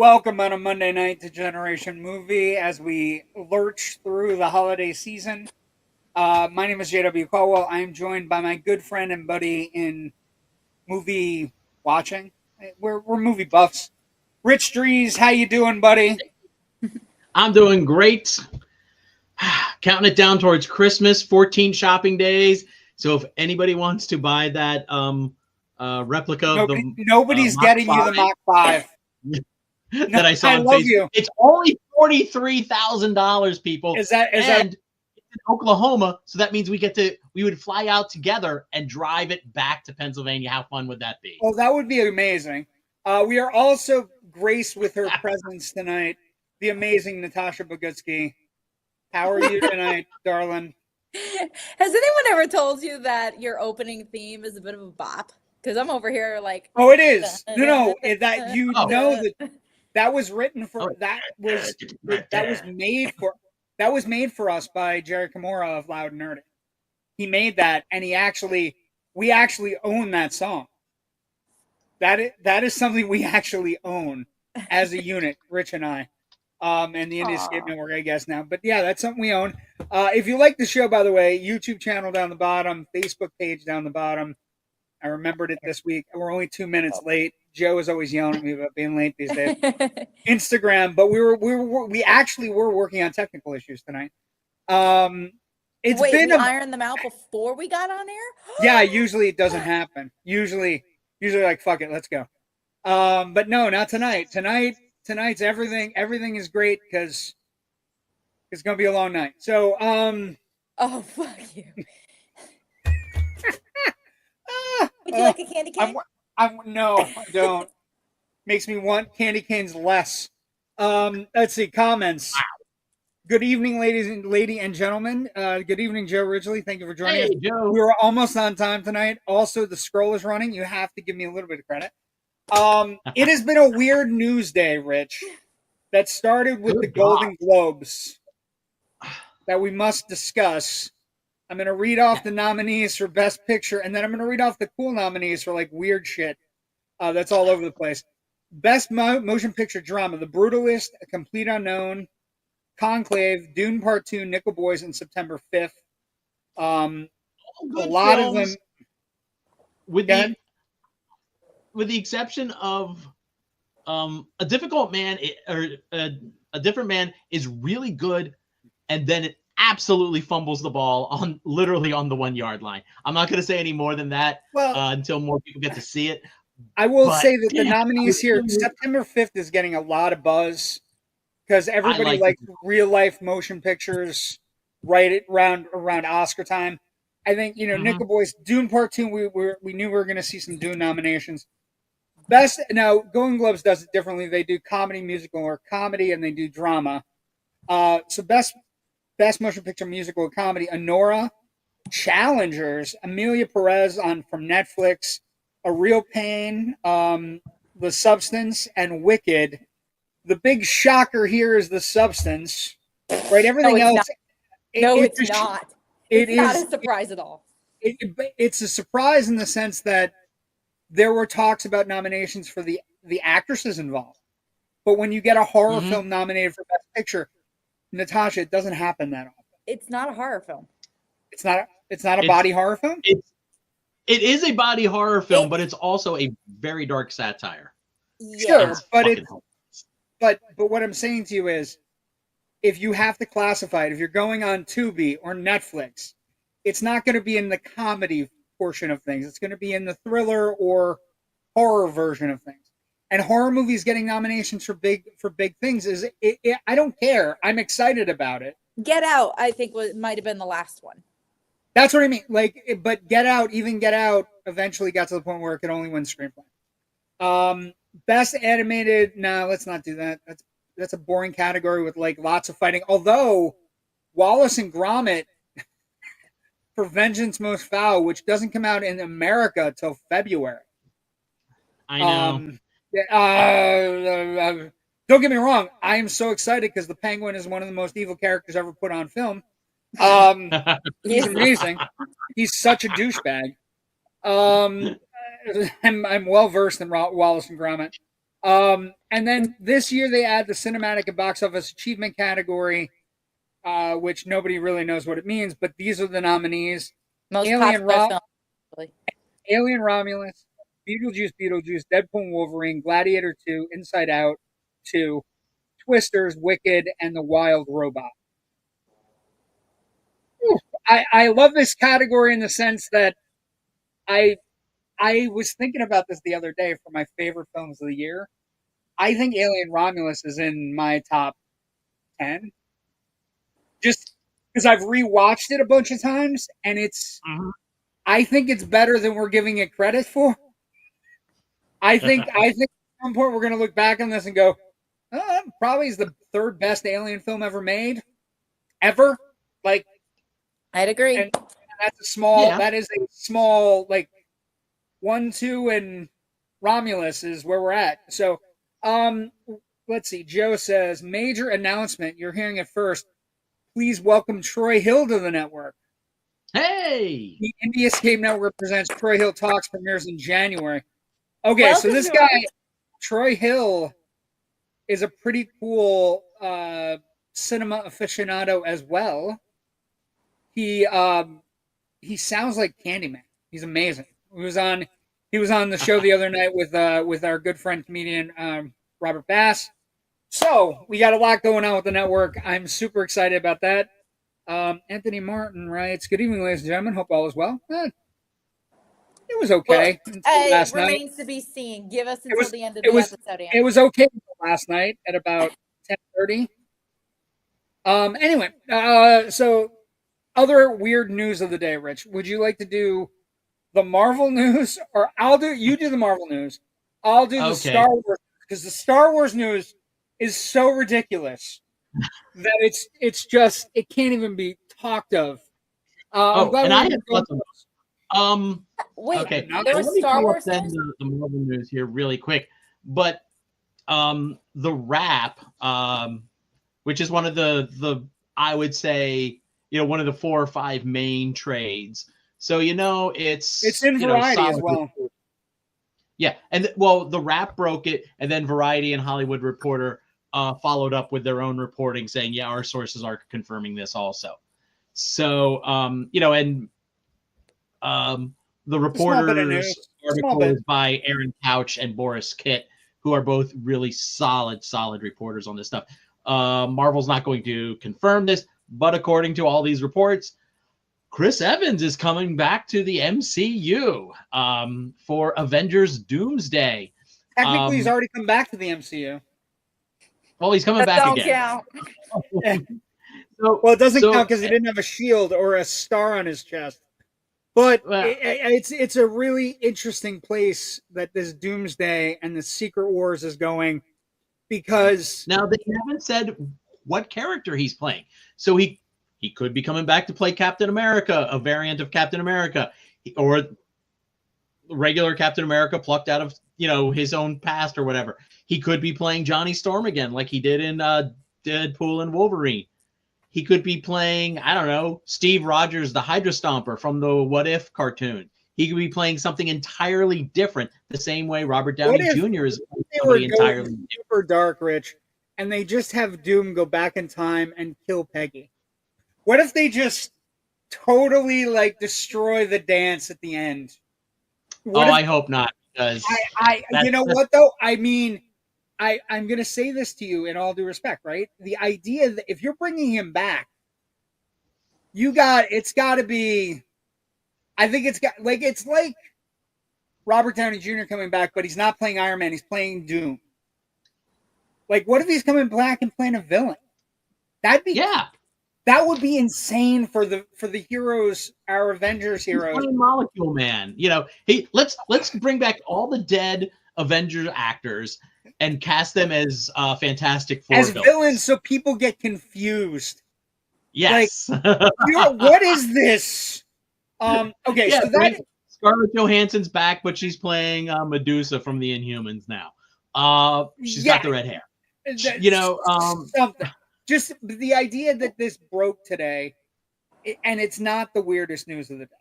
Welcome on a Monday night to Generation Movie as we lurch through the holiday season. My name is J.W. Colwell. I am joined by my good friend and buddy in movie watching. We're movie buffs. Rich Drees, how you doing, buddy? I'm doing great. Counting it down towards Christmas, 14 shopping days. So if anybody wants to buy that replica of the nobody's Mach getting 5, you the Mach 5. that I saw on love Facebook. You. It's only $43,000, people. Is that it's in Oklahoma, so that means we would fly out together and drive it back to Pennsylvania. How fun would that be? Oh, that would be amazing. We are also graced with her presence tonight, the amazing Natasha Bogutzki. How are you tonight, darling? Has anyone ever told you that your opening theme is a bit of a bop? Because I'm over here like, oh, it is. No, that you know that was written for that was made for us by Jerry Kimura of Loud and Nerdy. He made that, and we actually own that song. That is something we actually own as a unit, Rich and I, and the Indie Escape Network, I guess now. But yeah, that's something we own. If you like the show, by the way, YouTube channel down the bottom, Facebook page down the bottom. I remembered it this week. We're only 2 minutes late. Joe is always yelling at me about being late these days. Instagram, but we actually were working on technical issues tonight. It's been iron them out before we got on air. Yeah, usually it doesn't happen. Usually like fuck it, let's go. But no, not tonight. Tonight's everything is great because it's gonna be a long night. So oh fuck you. Would you like a candy cane? No, I don't. Makes me want candy canes less. Let's see, comments. Wow. Good evening, lady and gentlemen. Good evening, Joe Ridgely. Thank you for joining us. Joe. We were almost on time tonight. Also, the scroll is running. You have to give me a little bit of credit. It has been a weird news day, Rich, that started with the Golden Globes that we must discuss. I'm going to read off the nominees for Best Picture, and then I'm going to read off the cool nominees for like weird shit that's all over the place. Best Motion Picture Drama: The Brutalist, A Complete Unknown, Conclave, Dune Part 2, Nickel Boys, and September 5th. A lot of them. With the exception of A Difficult Man, or A Different Man is really good, and then it absolutely fumbles the ball literally on the 1 yard line. I'm not going to say any more than that until more people get to see it. I will say that the nominees here, September 5th is getting a lot of buzz because everybody likes real life motion pictures right around Oscar time. I think, Nickel Boys, Dune Part 2, we knew we were going to see some Dune nominations. Now, Golden Globes does it differently. They do comedy, musical, or comedy, and they do drama. So Best Motion Picture Musical or Comedy: Anora, Challengers, Amelia Perez from Netflix, A Real Pain, The Substance, and Wicked. The big shocker here is The Substance, right? Everything else. It's not. It's not a surprise at all. It's a surprise in the sense that there were talks about nominations for the actresses involved, but when you get a horror film nominated for Best Picture, Natasha, it doesn't happen that often. It's not a horror film. It's not a body horror film? It is a body horror film, but it's also a very dark satire. Sure, but what I'm saying to you is, if you have to classify it, if you're going on Tubi or Netflix, it's not going to be in the comedy portion of things. It's going to be in the thriller or horror version of things. And horror movies getting nominations for big things I don't care. I'm excited about it. Get Out, I think, might have been the last one. That's what I mean. But Get Out eventually got to the point where it could only win screenplay. Best animated. No, let's not do that. That's a boring category with lots of fighting. Although Wallace and Gromit for Vengeance Most Foul, which doesn't come out in America till February. I know. Don't get me wrong. I am so excited because the Penguin is one of the most evil characters ever put on film. He's amazing. He's such a douchebag. I'm well versed in Wallace and Gromit. And then this year they add the cinematic and box office achievement category, which nobody really knows what it means, but these are the nominees. Most Alien, popular film. Really. Alien Romulus, Beetlejuice, Deadpool and Wolverine, Gladiator 2, Inside Out 2, Twisters, Wicked, and The Wild Robot. I love this category in the sense that I was thinking about this the other day for my favorite films of the year. I think Alien Romulus is in my top 10. Just because I've rewatched it a bunch of times, and I think it's better than we're giving it credit for. I think at some point we're going to look back on this and go, probably is the third best Alien film ever made, ever. Like, I'd agree. And that's a small. Yeah. That is a small, like 1, 2, and Romulus is where we're at. So, let's see. Joe says, major announcement. You're hearing it first. Please welcome Troy Hill to the network. Hey! The Indie Escape Network presents Troy Hill Talks, premieres in January. Okay, so this guy, Troy Hill, is a pretty cool cinema aficionado as well. He sounds like Candyman. He's amazing. He was on the show the other night with our good friend comedian Robert Bass. So we got a lot going on with the network. I'm super excited about that. Anthony Martin writes, "Good evening, ladies and gentlemen. Hope all is well." It was okay. It remains to be seen. Give us until the end of the episode. It was okay last night at about 10:30. Anyway, so other weird news of the day, Rich. Would you like to do the Marvel news, or you do the Marvel news? I'll do the Star Wars, because the Star Wars news is so ridiculous that it's just, it can't even be talked of. And I have thoughts on wait, okay. There was Star Wars news? The Marvel news here really quick, but the Wrap, which is one of the I would say, one of the 4 or 5 main trades. So it's in Variety as well. Yeah, and the Wrap broke it, and then Variety and Hollywood Reporter followed up with their own reporting saying, yeah, our sources are confirming this also. So the Reporter's article is by Aaron Couch and Boris Kitt, who are both really solid reporters on this stuff. Marvel's not going to confirm this, but according to all these reports, Chris Evans is coming back to the MCU for Avengers Doomsday. Technically, he's already come back to the MCU. Well, he's coming back again. It doesn't count because he didn't have a shield or a star on his chest. But it's a really interesting place that this Doomsday and the Secret Wars is going, because now they haven't said what character he's playing. So he could be coming back to play Captain America, a variant of Captain America, or regular Captain America plucked out of his own past or whatever. He could be playing Johnny Storm again, like he did in Deadpool and Wolverine. He could be playing, I don't know, Steve Rogers, the Hydra Stomper from the What If cartoon. He could be playing something entirely different, the same way Robert Downey Jr. is playing entirely super dark, Rich, and they just have Doom go back in time and kill Peggy. What if they just totally destroy the dance at the end? I hope not. Because you know what though? I mean, I'm going to say this to you in all due respect, right? The idea that if you're bringing him back, it's got to be. I think it's like Robert Downey Jr. coming back, but he's not playing Iron Man. He's playing Doom. Like, what if he's coming back and playing a villain? That would be insane for the heroes, our Avengers heroes. He's playing Molecule Man. Let's bring back all the dead Avengers actors and cast them as Fantastic Four villains, so people get confused. Yes. What is this? Okay, yeah, so that Scarlett Johansson's back, but she's playing Medusa from the Inhumans now. She's got the red hair. Something. Just the idea that this broke today, and it's not the weirdest news of the day,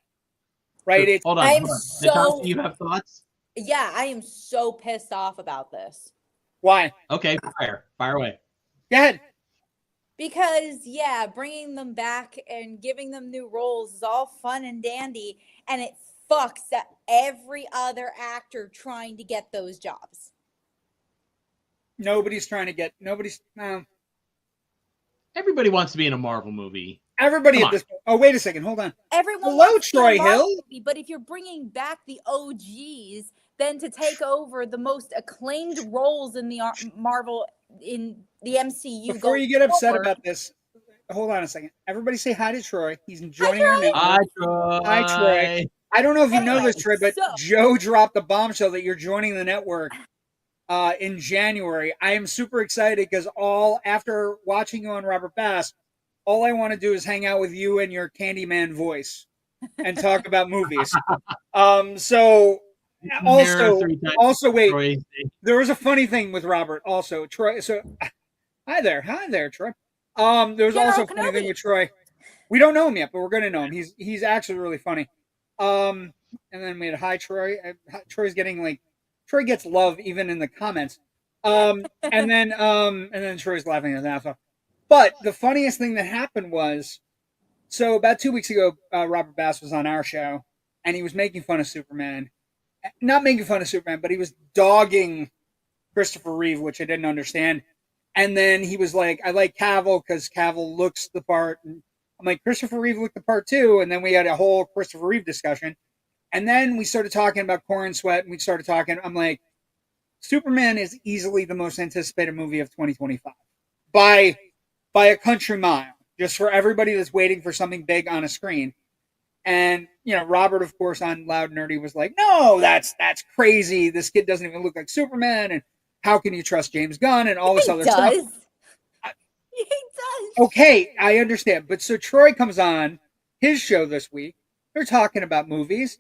right? Hold on. Natasha, you have thoughts? Yeah, I am so pissed off about this. Why? Okay, fire away. Go ahead. Because, yeah, bringing them back and giving them new roles is all fun and dandy, and it fucks every other actor trying to get those jobs. Nobody's trying to get, Everybody wants to be in a Marvel movie. Everybody Come at on. this point. Oh, wait a second. Hold on. Everyone Hello, wants to be in a Troy Marvel Hill. movie, but if you're bringing back the OGs, then to take over the most acclaimed roles in the Marvel, in the MCU. Before you get upset forward, about this, hold on a second. Everybody say hi to Troy. He's Hi, joining our Troy. network. Hi, Troy. Hi, Troy. I don't know if you know this, Troy, but so- Joe dropped the bombshell that you're joining the network in January. I am super excited because after watching you on Robert Bass, all I want to do is hang out with you and your Candyman voice and talk about movies. So also wait, Troy. there was a funny thing with Robert also. Troy, so hi there, Troy. There was also a funny thing with Troy. We don't know him yet, but we're gonna know him. He's actually really funny. And then we had hi Troy. Troy's getting like Troy gets love even in the comments. And then Troy's laughing at that. But the funniest thing that happened was, so about 2 weeks ago, Robert Bass was on our show, and he was making fun of Superman. Not making fun of Superman, but he was dogging Christopher Reeve, which I didn't understand. And then he was like, I like Cavill because Cavill looks the part. And I'm like, Christopher Reeve looked the part too. And then we had a whole Christopher Reeve discussion. And then we started talking about Corn Sweat, and we started talking. I'm like, Superman is easily the most anticipated movie of 2025 by a country mile, just for everybody that's waiting for something big on a screen. And, Robert, of course, on Loud Nerdy was like, no, that's crazy. This kid doesn't even look like Superman. And how can you trust James Gunn and all this other stuff? He does. Okay, I understand. But so Troy comes on his show this week. They're talking about movies.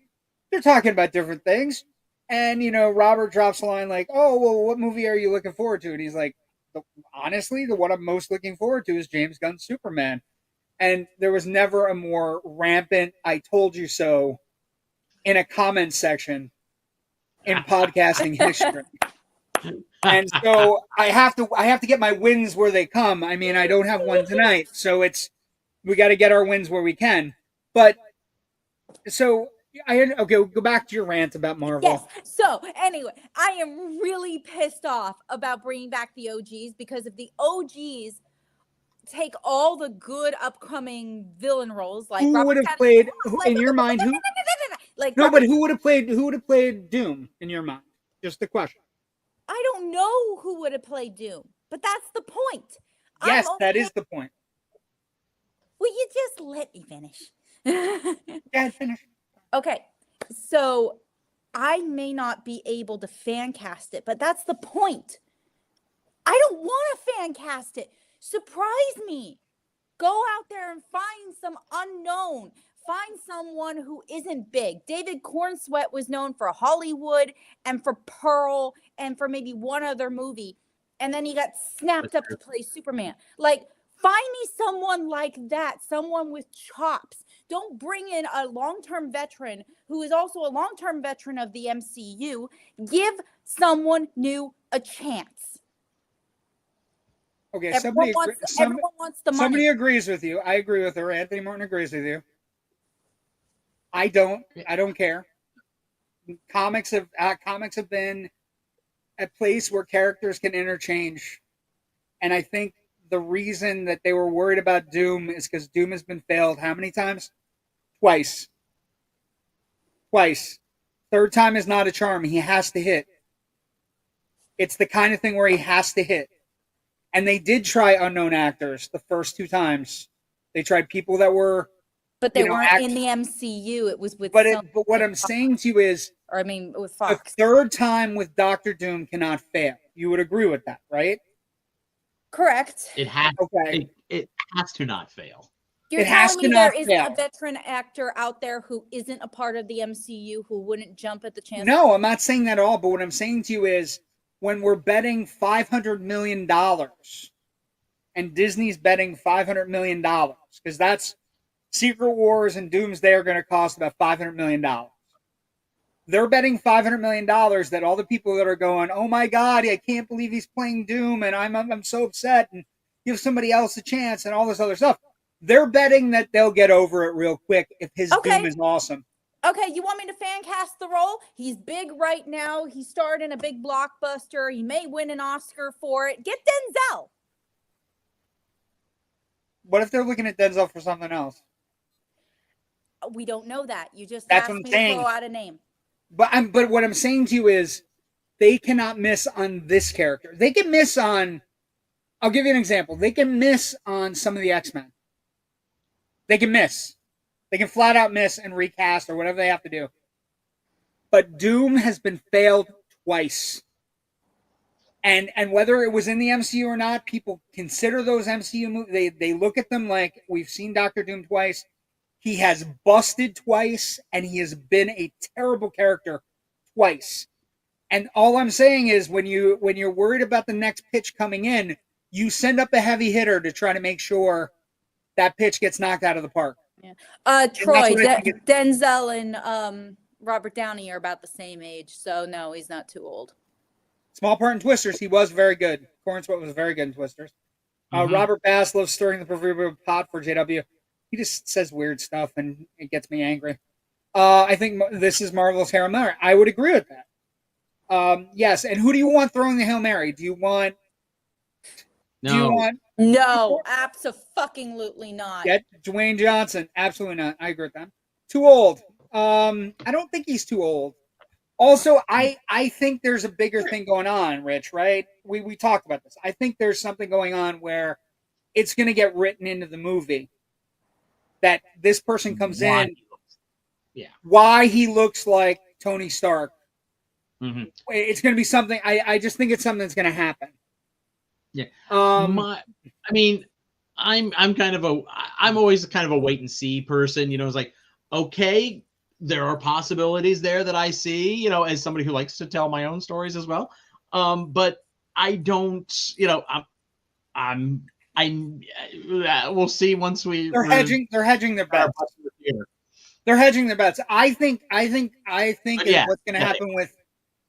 They're talking about different things. And, Robert drops a line like, oh, well, what movie are you looking forward to? And he's like, honestly, the one I'm most looking forward to is James Gunn's Superman. And there was never a more rampant I told you so in a comment section in podcasting history. And so I have to get my wins where they come. I mean, I don't have one tonight, so we got to get our wins where we can. But so go back to your rant about Marvel. Yes. So anyway, I am really pissed off about bringing back the OGs, because if the OGs take all the good upcoming villain roles, like who would have played in your mind? Who would have played Doom in your mind? Just the question. I don't know who would have played Doom, but that's the point. Yes, that is the point. Will you just let me finish? Yeah, finish. Okay, so I may not be able to fan cast it, but that's the point. I don't want to fan cast it. Surprise me. Go out there and find some unknown. Find someone who isn't big. David Cornsweet was known for Hollywood and for Pearl and for maybe one other movie. And then he got snapped up to play Superman. Like, find me someone like that, someone with chops. Don't bring in a long-term veteran who is also a long-term veteran of the MCU. Give someone new a chance. Okay, everyone wants the money. Somebody agrees with you. I agree with her. Anthony Morton agrees with you. I don't care. Comics have been a place where characters can interchange, and I think the reason that they were worried about Doom is because Doom has been failed how many times? Twice. Third time is not a charm. He has to hit. It's the kind of thing where he has to hit. And they did try unknown actors the first two times. They tried people that were, but they weren't in the MCU. It was with. But what I'm saying to you is, with Fox. The third time with Doctor Doom cannot fail. You would agree with that, right? Correct. It has. Okay. It has to not fail. You're telling me there isn't a veteran actor out there who isn't a part of the MCU who wouldn't jump at the chance? No, I'm not saying that at all. But what I'm saying to you is, when we're betting $500 million and Disney's betting $500 million, because that's Secret Wars and Doomsday are going to cost about $500 million. they're betting $500 million that all the people that are going, oh my God, I can't believe he's playing Doom and I'm so upset and give somebody else a chance and all this other stuff. They're betting that they'll get over it real quick if his Doom is awesome. Okay, you want me to fan cast the role? He's big right now. He starred in a big blockbuster. He may win an Oscar for it. Get Denzel. What if they're looking at Denzel for something else? We don't know that. You just That's asked what I'm me saying. to throw out a name. But what I'm saying to you is they cannot miss on this character. They can miss on, I'll give you an example. They can miss on some of the X-Men. They can miss. They can flat out miss and recast or whatever they have to do. But Doom has been failed twice. And whether it was in the MCU or not, people consider those MCU movies. They look at them like, we've seen Doctor Doom twice. He has busted twice, and he has been a terrible character twice. And all I'm saying is when you're worried about the next pitch coming in, you send up a heavy hitter to try to make sure that pitch gets knocked out of the park. Yeah. Troy, Denzel and Robert Downey are about the same age, so no, he's not too old. Small part in Twisters, he was very good. Corn Sweat was very good in Twisters. Robert Bass loves stirring the proverbial pot for JW. He just says weird stuff, and it gets me angry. I think this is Marvel's Hail Mary. I would agree with that. Yes, and who do you want throwing the Hail Mary? Do you want... No, abso-fucking-lutely not. Get Dwayne Johnson. Absolutely not. I agree with that. Too old. I don't think he's too old. Also, I think there's a bigger thing going on, Rich, right? We talked about this. I think there's something going on where it's going to get written into the movie that this person comes in. Yeah. Why he looks like Tony Stark. Mm-hmm. It's going to be something. I just think it's something that's going to happen. Yeah. I'm always kind of a wait and see person. You know, it's like, okay, there are possibilities there that I see, you know, as somebody who likes to tell my own stories as well. But I don't, you know, we'll see once they're hedging their bets. They're hedging their bets. I think what's going to happen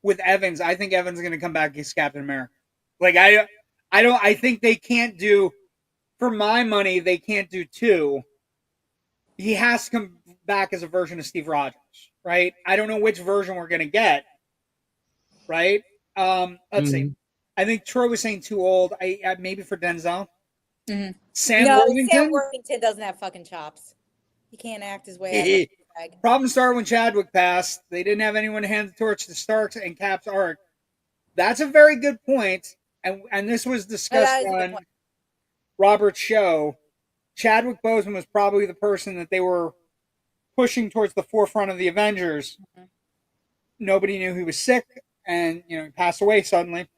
with Evans. I think Evans is going to come back as Captain America. Like I think they can't do, for my money, they can't do two. He has to come back as a version of Steve Rogers, right? I don't know which version we're going to get, right? Let's see. I think Troy was saying too old. I maybe for Denzel. Mm-hmm. Sam Worthington doesn't have fucking chops. He can't act his way out of the Problem started when Chadwick passed. They didn't have anyone to hand the torch to Starks and Cap's arc. That's a very good point. And this was discussed on Robert's show. Chadwick Boseman was probably the person that they were pushing towards the forefront of the Avengers. Mm-hmm. Nobody knew he was sick, and he passed away suddenly.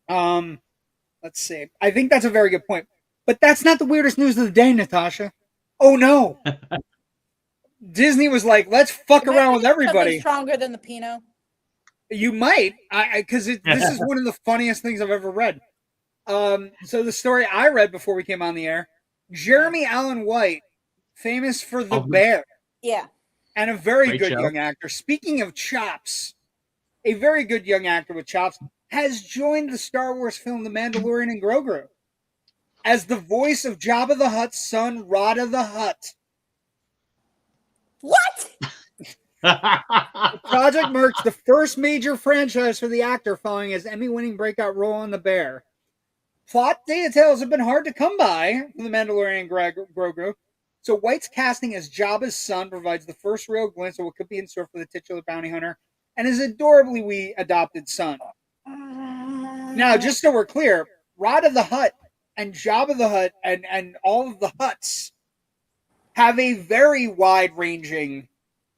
Let's see. I think that's a very good point. But that's not the weirdest news of the day, Natasha. Oh no. Disney was like, let's fuck around with everybody. Stronger than the Pinot. You might, because this is one of the funniest things I've ever read. So the story I read before we came on the air, Jeremy Allen White, famous for The Bear. Yeah. And a very good young actor. Speaking of chops, a very good young actor with chops has joined the Star Wars film The Mandalorian and Grogu as the voice of Jabba the Hutt's son, Rada the Hutt. What? The project marks the first major franchise for the actor following his Emmy-winning breakout role on The Bear. Plot details have been hard to come by for The Mandalorian and Grogu, so White's casting as Jabba's son provides the first real glimpse of what could be in store for the titular bounty hunter and his adorably wee adopted son. Now, just so we're clear, Rada the Hutt and Jabba the Hutt and all of the Hutts have a very wide-ranging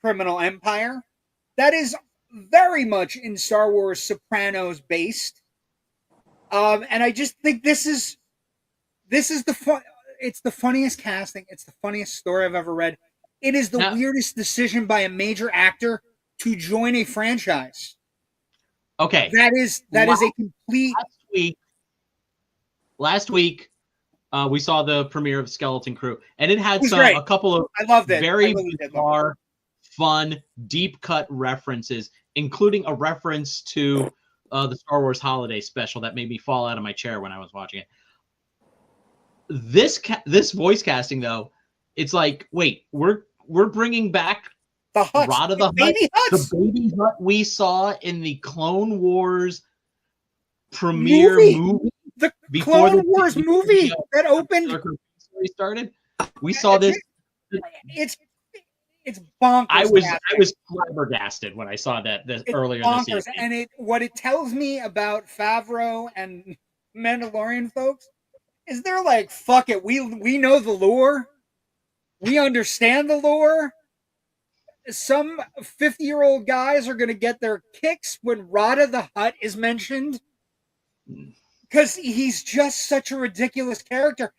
criminal empire that is very much in Star Wars Sopranos based. And I just think this is it's the funniest casting. It's the funniest story I've ever read. It is the weirdest decision by a major actor to join a franchise. Okay. That is a complete. Last week, we saw the premiere of Skeleton Crew, and it had a couple of very bizarre fun, deep cut references, including a reference to the Star Wars Holiday Special that made me fall out of my chair when I was watching it. This voice casting though, it's like, wait, we're bringing back the Hutts, Rada the baby Hutt, Hutts. the baby Hutt we saw in the Clone Wars premiere movie. The Before Clone Wars movie that opened. Started. We saw this. It's bonkers. I was flabbergasted when I saw that earlier this evening. And what it tells me about Favreau and Mandalorian folks is they're like, fuck it, we know the lore, we understand the lore. Some 50-year-old guys are gonna get their kicks when Rada the Hutt is mentioned because he's just such a ridiculous character.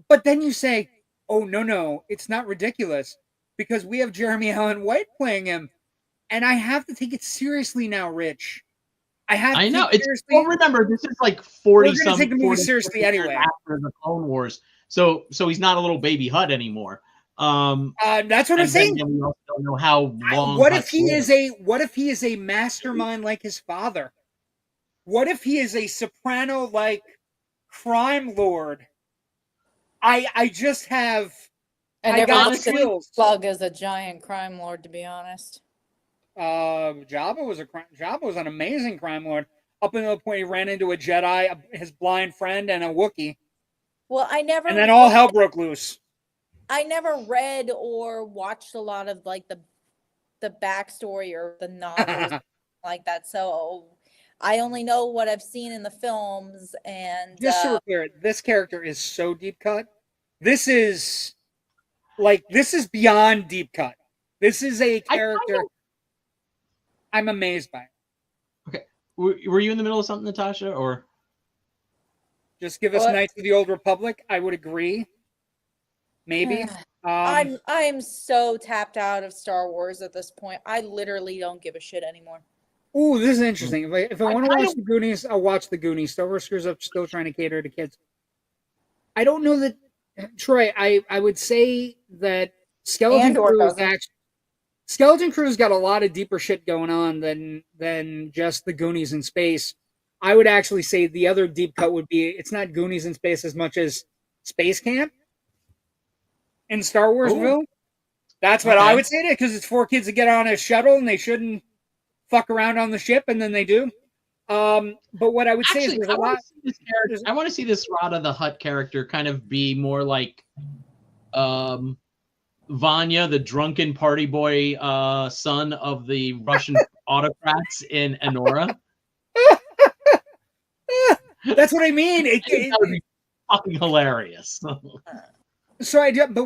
But then you say, oh no, it's not ridiculous because we have Jeremy Allen White playing him, and I have to take it seriously now, Rich. I know it's. Well, remember, this is like 40 some. Take the movie seriously anyway. After the Clone Wars, so he's not a little baby Hutt anymore. That's what I'm saying. We also don't know how long. What if he is a mastermind like his father? What if he is a soprano like crime lord? I just have. And everyone Slug is a giant crime lord, to be honest. Jabba was an amazing crime lord up until the point he ran into a Jedi, his blind friend, and a Wookiee. Well, and then all hell broke loose. I never read or watched a lot of like the backstory or the novels like that, so I only know what I've seen in the films. And just so we're clear, this character is so deep cut. This is beyond deep cut. This is a character. I'm amazed by it. Okay. Were you in the middle of something, Natasha, or just give us Knights of the Old Republic? I would agree. Maybe. I'm so tapped out of Star Wars at this point. I literally don't give a shit anymore. Ooh, this is interesting. If I want to watch the Goonies, I'll watch the Goonies. Star Wars screws up still trying to cater to kids. I don't know that, Troy. I would say that Skeleton Crew's got a lot of deeper shit going on than just the Goonies in space. I would actually say the other deep cut would be, it's not Goonies in space as much as Space Camp in Star Warsville. That's what I would say to it, because it's 4 kids that get on a shuttle and they shouldn't fuck around on the ship, and then they do. But what I would say is there's a lot. I want to see this Rada the Hutt character kind of be more like Vanya, the drunken party boy son of the Russian autocrats in Enora. That's what I mean. That would be fucking hilarious. But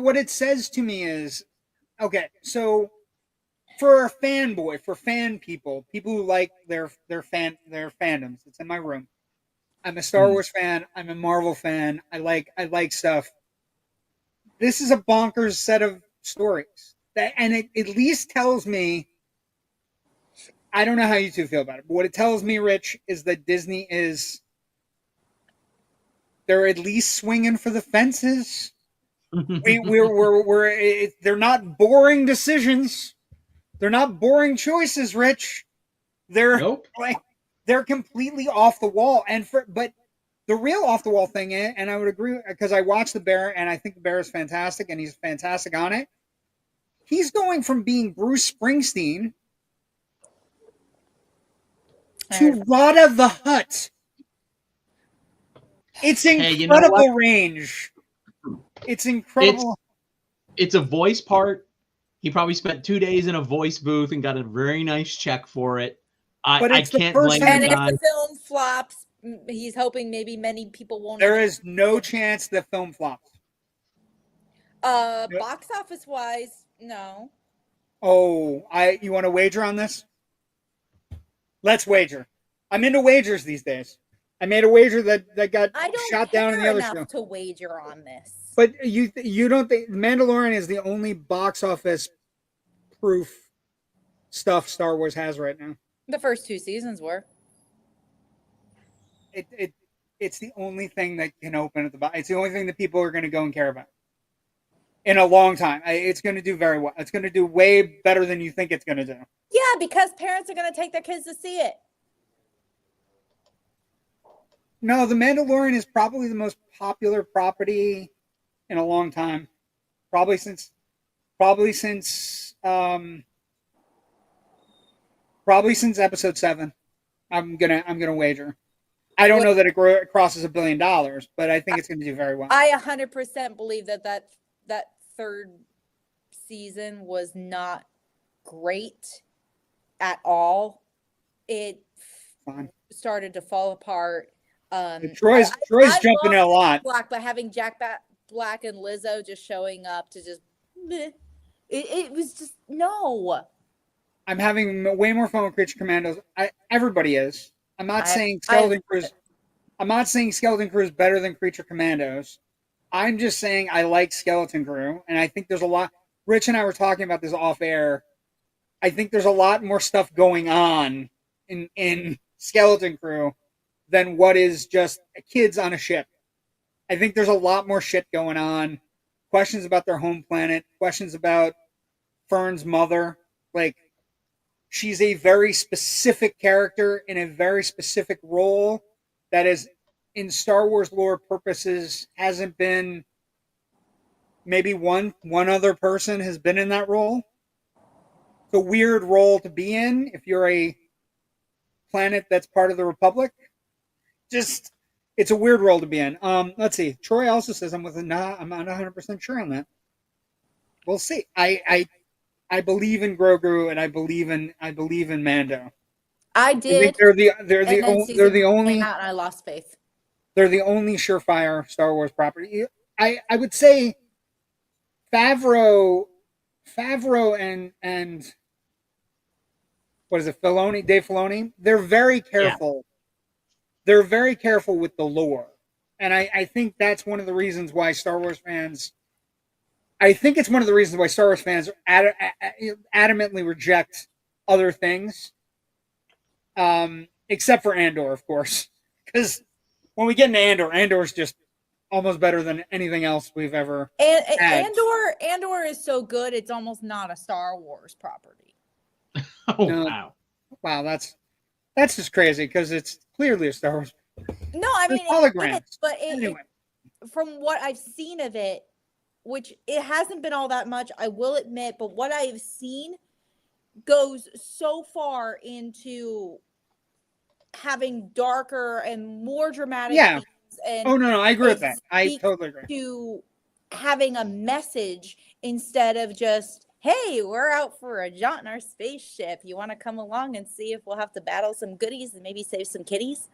what it says to me is, okay, so for a fanboy, for fan people who like their fandoms, it's in my room. I'm a Star Wars fan. I'm a Marvel fan. I like stuff. This is a bonkers set of stories and it at least tells me. I don't know how you two feel about it, but what it tells me, Rich, is that Disney they're at least swinging for the fences. They're not boring decisions. They're not boring choices, Rich. They're they're completely off the wall. But the real off the wall thing is, and I would agree because I watched The Bear and I think The Bear is fantastic and he's fantastic on it. He's going from being Bruce Springsteen to Rada the Hutt. It's incredible range. It's incredible. It's a voice part. He probably spent 2 days in a voice booth and got a very nice check for it. I can't blame him. And if the film flops, he's hoping maybe many people won't. There is no chance the film flops. Box office wise, no. Oh, you want to wager on this? Let's wager. I'm into wagers these days. I made a wager that got shot down in the other show. To wager on this. But you don't think Mandalorian is the only box office proof stuff Star Wars has right now? The first 2 seasons were. It's the only thing that can open at the box. It's the only thing that people are going to go and care about. in a long time. It's going to do very well. It's going to do way better than you think it's going to do. Yeah, because parents are going to take their kids to see it. No, The Mandalorian is probably the most popular property in a long time. Probably since episode 7. I'm gonna wager. I don't know that it crosses $1 billion, but I think it's going to do very well. I 100% believe that third season was not great at all. It started to fall apart. Troy's jumping in a lot. Black, but having Jack Black and Lizzo just showing up to just, it was just no. I'm having way more fun with Creature Commandos. Everybody is. I'm not saying Skeleton Crew is better than Creature Commandos. I'm just saying I like Skeleton Crew, and I think there's a lot. Rich and I were talking about this off air. I think there's a lot more stuff going on in Skeleton Crew than what is just kids on a ship. I think there's a lot more shit going on. Questions about their home planet. Questions about Fern's mother. Like, she's a very specific character in a very specific role that is, in Star Wars lore purposes, hasn't been. Maybe one other person has been in that role. It's a weird role to be in if you're a planet that's part of the Republic. Just, it's a weird role to be in. Let's see. Troy also says I'm not 100% sure on that. We'll see. I believe in Grogu and I believe in Mando. I did. I think they're the only. Out and I lost faith. They're the only surefire Star Wars property. I would say Favreau and what is it? Dave Filoni. They're very careful. Yeah. They're very careful with the lore, and I think that's one of the reasons why Star Wars fans. I think it's one of the reasons why Star Wars fans adamantly reject other things, except for Andor, of course, because when we get into Andor is just almost better than anything else we've ever had. Andor is so good, it's almost not a Star Wars property. Wow, that's just crazy because it's clearly a Star Wars. No, I mean holograms. Anyway, from what I've seen of it, which it hasn't been all that much, I will admit, but what I've seen goes so far into having darker and more dramatic themes. And I agree with that. I totally agree. To having a message instead of just, hey, we're out for a jaunt in our spaceship. You want to come along and see if we'll have to battle some goodies and maybe save some kitties?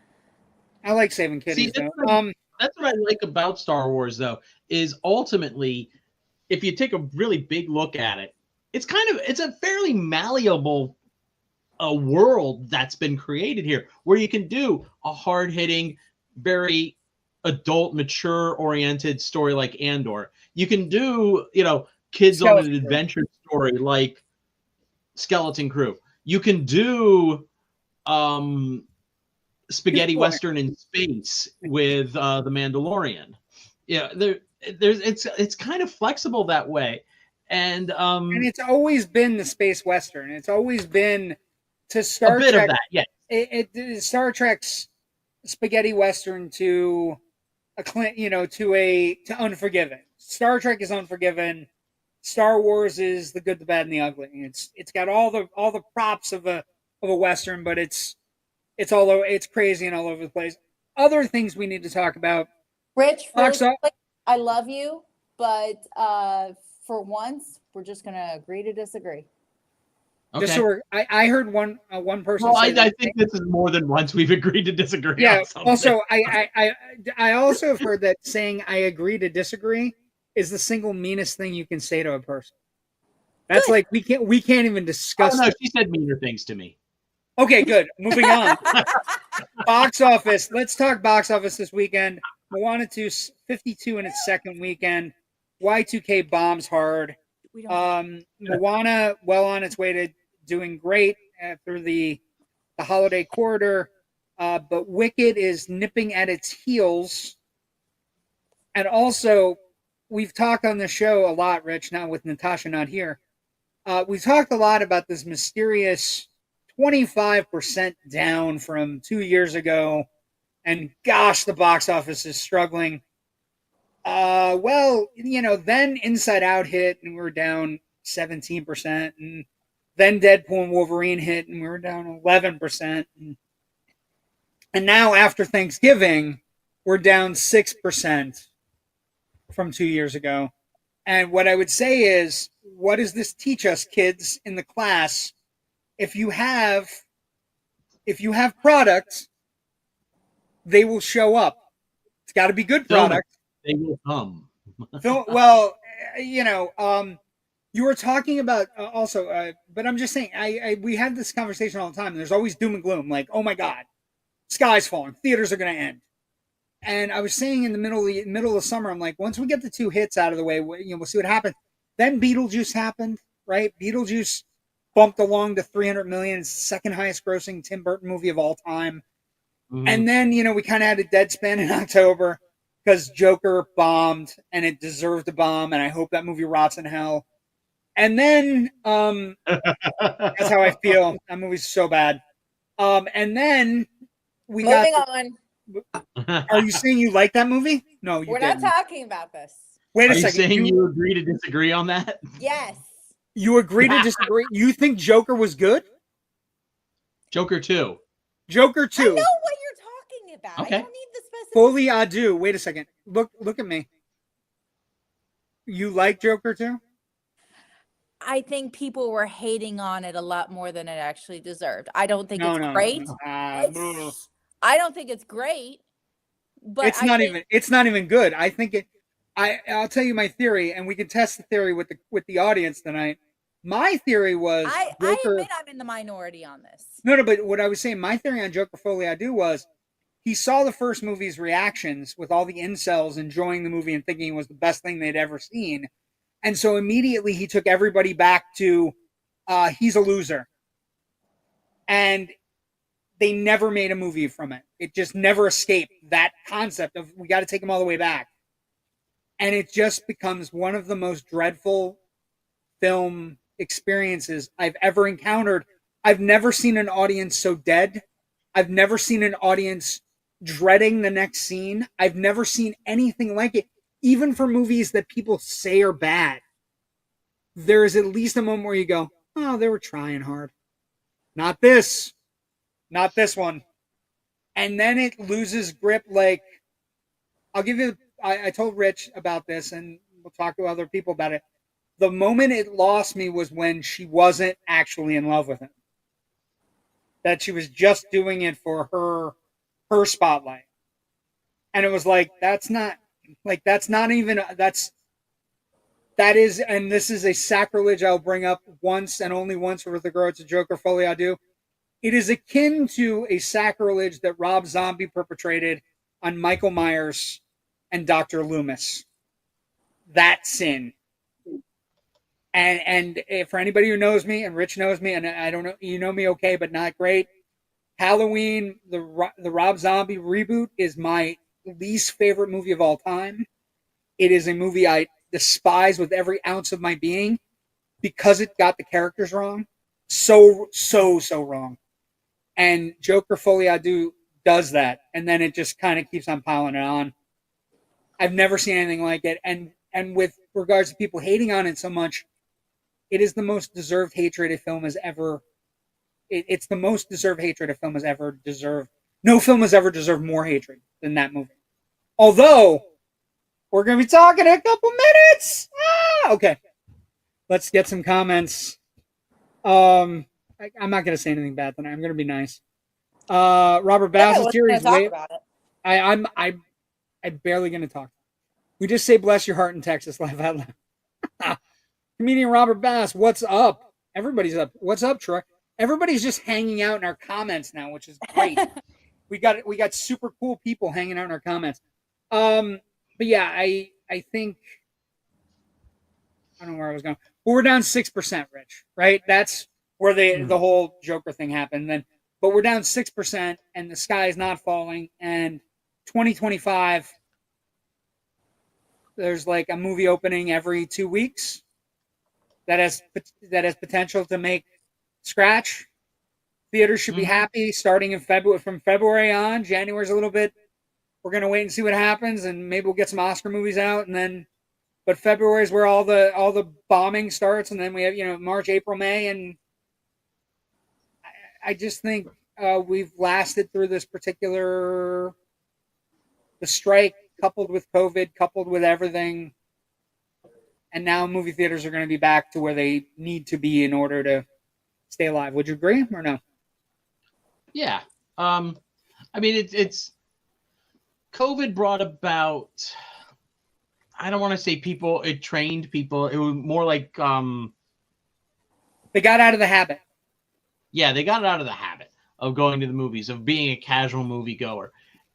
I like saving kitties, though. That's what I like about Star Wars, though, is ultimately, if you take a really big look at it, it's a fairly malleable world that's been created here, where you can do a hard-hitting, very adult, mature-oriented story like Andor. You can do, kids on an adventure story like Skeleton Crew. You can do spaghetti western in space with the Mandalorian. It's kind of flexible that way, and it's always been the space western. It's always been to Star Trek. A bit of that, yeah. Star Trek's spaghetti western to Unforgiven. Star Trek is Unforgiven. Star Wars is the good, the bad, and the ugly. It's got all the props of a western, but it's crazy and all over the place. Other things we need to talk about. Rich, I love you, but for once, we're just going to agree to disagree. Okay. Just so I heard one person. Well, I think this is more than once we've agreed to disagree. Yeah. Also, I also have heard that saying "I agree to disagree" is the single meanest thing you can say to a person. That's good. Like we can't even discuss. Oh no, she said meaner things to me. Okay, good. Moving on. Box office. Let's talk box office this weekend. Moana 2 52 in its second weekend. Y2K bombs hard. Moana well on its way to doing great through the holiday corridor, but Wicked is nipping at its heels. And also, we've talked on the show a lot, Rich, now with Natasha not here. We've talked a lot about this mysterious 25% down from 2 years ago. And gosh, the box office is struggling. Well, then Inside Out hit and we were down 17%. And then Deadpool and Wolverine hit and we were down 11%. And now after Thanksgiving, we're down 6% from 2 years ago. And what I would say is, what does this teach us, kids in the class? If you have products, they will show up. It's got to be good product. They will come. Well, you were talking about also, but I'm just saying, we have this conversation all the time. And there's always doom and gloom, like, oh my God, sky's falling, theaters are going to end. And I was saying in the middle of summer, I'm like, once we get the 2 hits out of the way, we'll see what happens. Then Beetlejuice happened, right? Beetlejuice bumped along to 300 million, second highest grossing Tim Burton movie of all time. Mm-hmm. And then, we kind of had a dead spin in October because Joker bombed and it deserved to bomb. And I hope that movie rots in hell. And then, that's how I feel. That movie's so bad. And then we moving on. Are you saying you like that movie? No, we're not talking about this. Wait a second. Are you saying you agree to disagree on that? Yes. You agree to disagree? You think Joker was good? Joker 2. Joker 2. I know what you're talking about. Okay. I don't need the specifics. Fully adieu. Wait a second. Look at me. You like Joker 2? I think people were hating on it a lot more than it actually deserved. I don't think it's great. I don't think it's great, but it's not even good. I think I'll tell you my theory, and we can test the theory with the audience tonight. My theory was I admit I'm in the minority on this. No, but what I was saying, my theory on Joker Folie à Deux was he saw the first movie's reactions with all the incels enjoying the movie and thinking it was the best thing they'd ever seen. And so immediately he took everybody back to he's a loser. And they never made a movie from it. It just never escaped that concept of we got to take them all the way back. And it just becomes one of the most dreadful film experiences I've ever encountered. I've never seen an audience so dead. I've never seen an audience dreading the next scene. I've never seen anything like it. Even for movies that people say are bad, there is at least a moment where you go, oh, they were trying hard. Not this. Not this one. And then it loses grip. Like, I'll give you, I told Rich about this and we'll talk to other people about it. The moment it lost me was when she wasn't actually in love with him. That she was just doing it for her spotlight. And it was like, that is, and this is a sacrilege I'll bring up once and only once with regard to Joker Folie à Deux. It is akin to a sacrilege that Rob Zombie perpetrated on Michael Myers and Dr. Loomis. That sin. And for anybody who knows me, and Rich knows me, and I don't know, you know me okay, but not great. Halloween, the Rob Zombie reboot is my least favorite movie of all time. It is a movie I despise with every ounce of my being because it got the characters wrong. So wrong. And Joker Folie à Deux does that. And then it just kind of keeps on piling it on. I've never seen anything like it. And with regards to people hating on it so much, it is the most deserved hatred a film has ever. It's the most deserved hatred a film has ever deserved. No film has ever deserved more hatred than that movie. Although, we're going to be talking in a couple minutes. Okay. Let's get some comments. I'm not going to say anything bad tonight. I'm going to be nice. Robert Bass is here. I'm barely going to talk. We just say bless your heart in Texas. Laugh out loud. Comedian Robert Bass, what's up? Everybody's up. What's up, Troy? Everybody's just hanging out in our comments now, which is great. we got super cool people hanging out in our comments. But yeah, I think I don't know where I was going. But we're down 6%, Rich. Right? That's where the whole Joker thing happened. But we're down 6%, and the sky is not falling. And 2025, There's like a movie opening every 2 weeks that has potential to make scratch. Theaters should be happy starting in February. From February on, January's a little bit. We're gonna wait and see what happens, and maybe we'll get some Oscar movies out, and then. But February is where all the bombing starts, and then we have March, April, May, and I just think we've lasted through this the strike, coupled with COVID, coupled with everything, and now movie theaters are going to be back to where they need to be in order to stay alive. Would you agree or no? Yeah. I mean, it's COVID brought about, I don't want to say it trained people. It was more like they got out of the habit. Yeah, they got out of the habit of going to the movies, of being a casual moviegoer.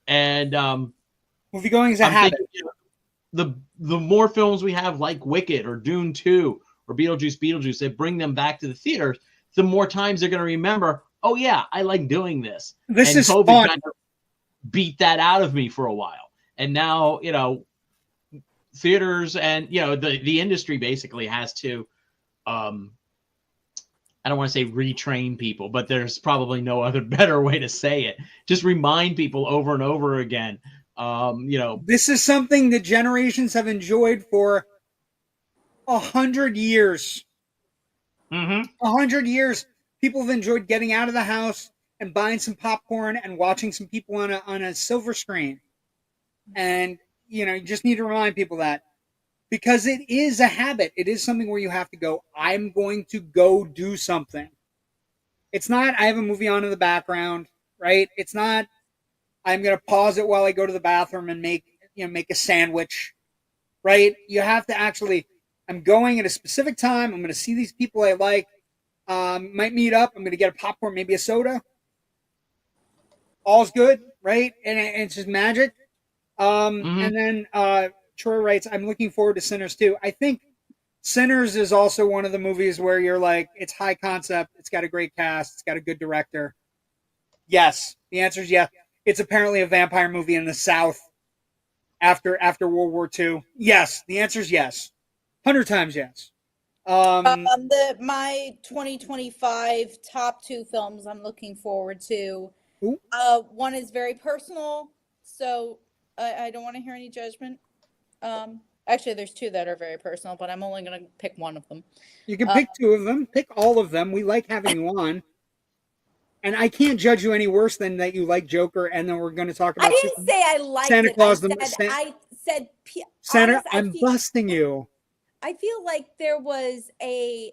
And moviegoing is a habit. Thinking, the more films we have like Wicked or Dune 2 or Beetlejuice, they bring them back to the theaters, the more times they're going to remember, oh yeah, I like doing this. This is COVID fun. kind of beat that out of me for a while. And now, theaters and, the industry basically has to, I don't want to say retrain people, but there's probably no other better way to say it. Just remind people over and over again. This is something that generations have enjoyed for 100 years. 100 years. People have enjoyed getting out of the house and buying some popcorn and watching some people on a silver screen. And, you just need to remind people that. Because it is a habit. It is something where you have to go, I'm going to go do something. It's not, I have a movie on in the background, right? It's not, I'm going to pause it while I go to the bathroom and make a sandwich, right? You have to actually, I'm going at a specific time. I'm going to see these people I like. Might meet up. I'm going to get a popcorn, maybe a soda. All's good, right? And it's just magic. And then, Troy writes, I'm looking forward to Sinners too. I think Sinners is also one of the movies where you're like, it's high concept, it's got a great cast, it's got a good director. Yes. The answer is yes. It's apparently a vampire movie in the South after World War II. Yes. The answer is yes. 100 times yes. My 2025 top 2 films I'm looking forward to. One is very personal, so I don't want to hear any judgment. Actually, there's 2 that are very personal, but I'm only going to pick one of them. You can pick 2 of them. Pick all of them. We like having you on. And I can't judge you any worse than that you like Joker, and then we're going to talk about I didn't say I liked Santa it. Claus. I said Santa, I'm busting you. I feel like there was a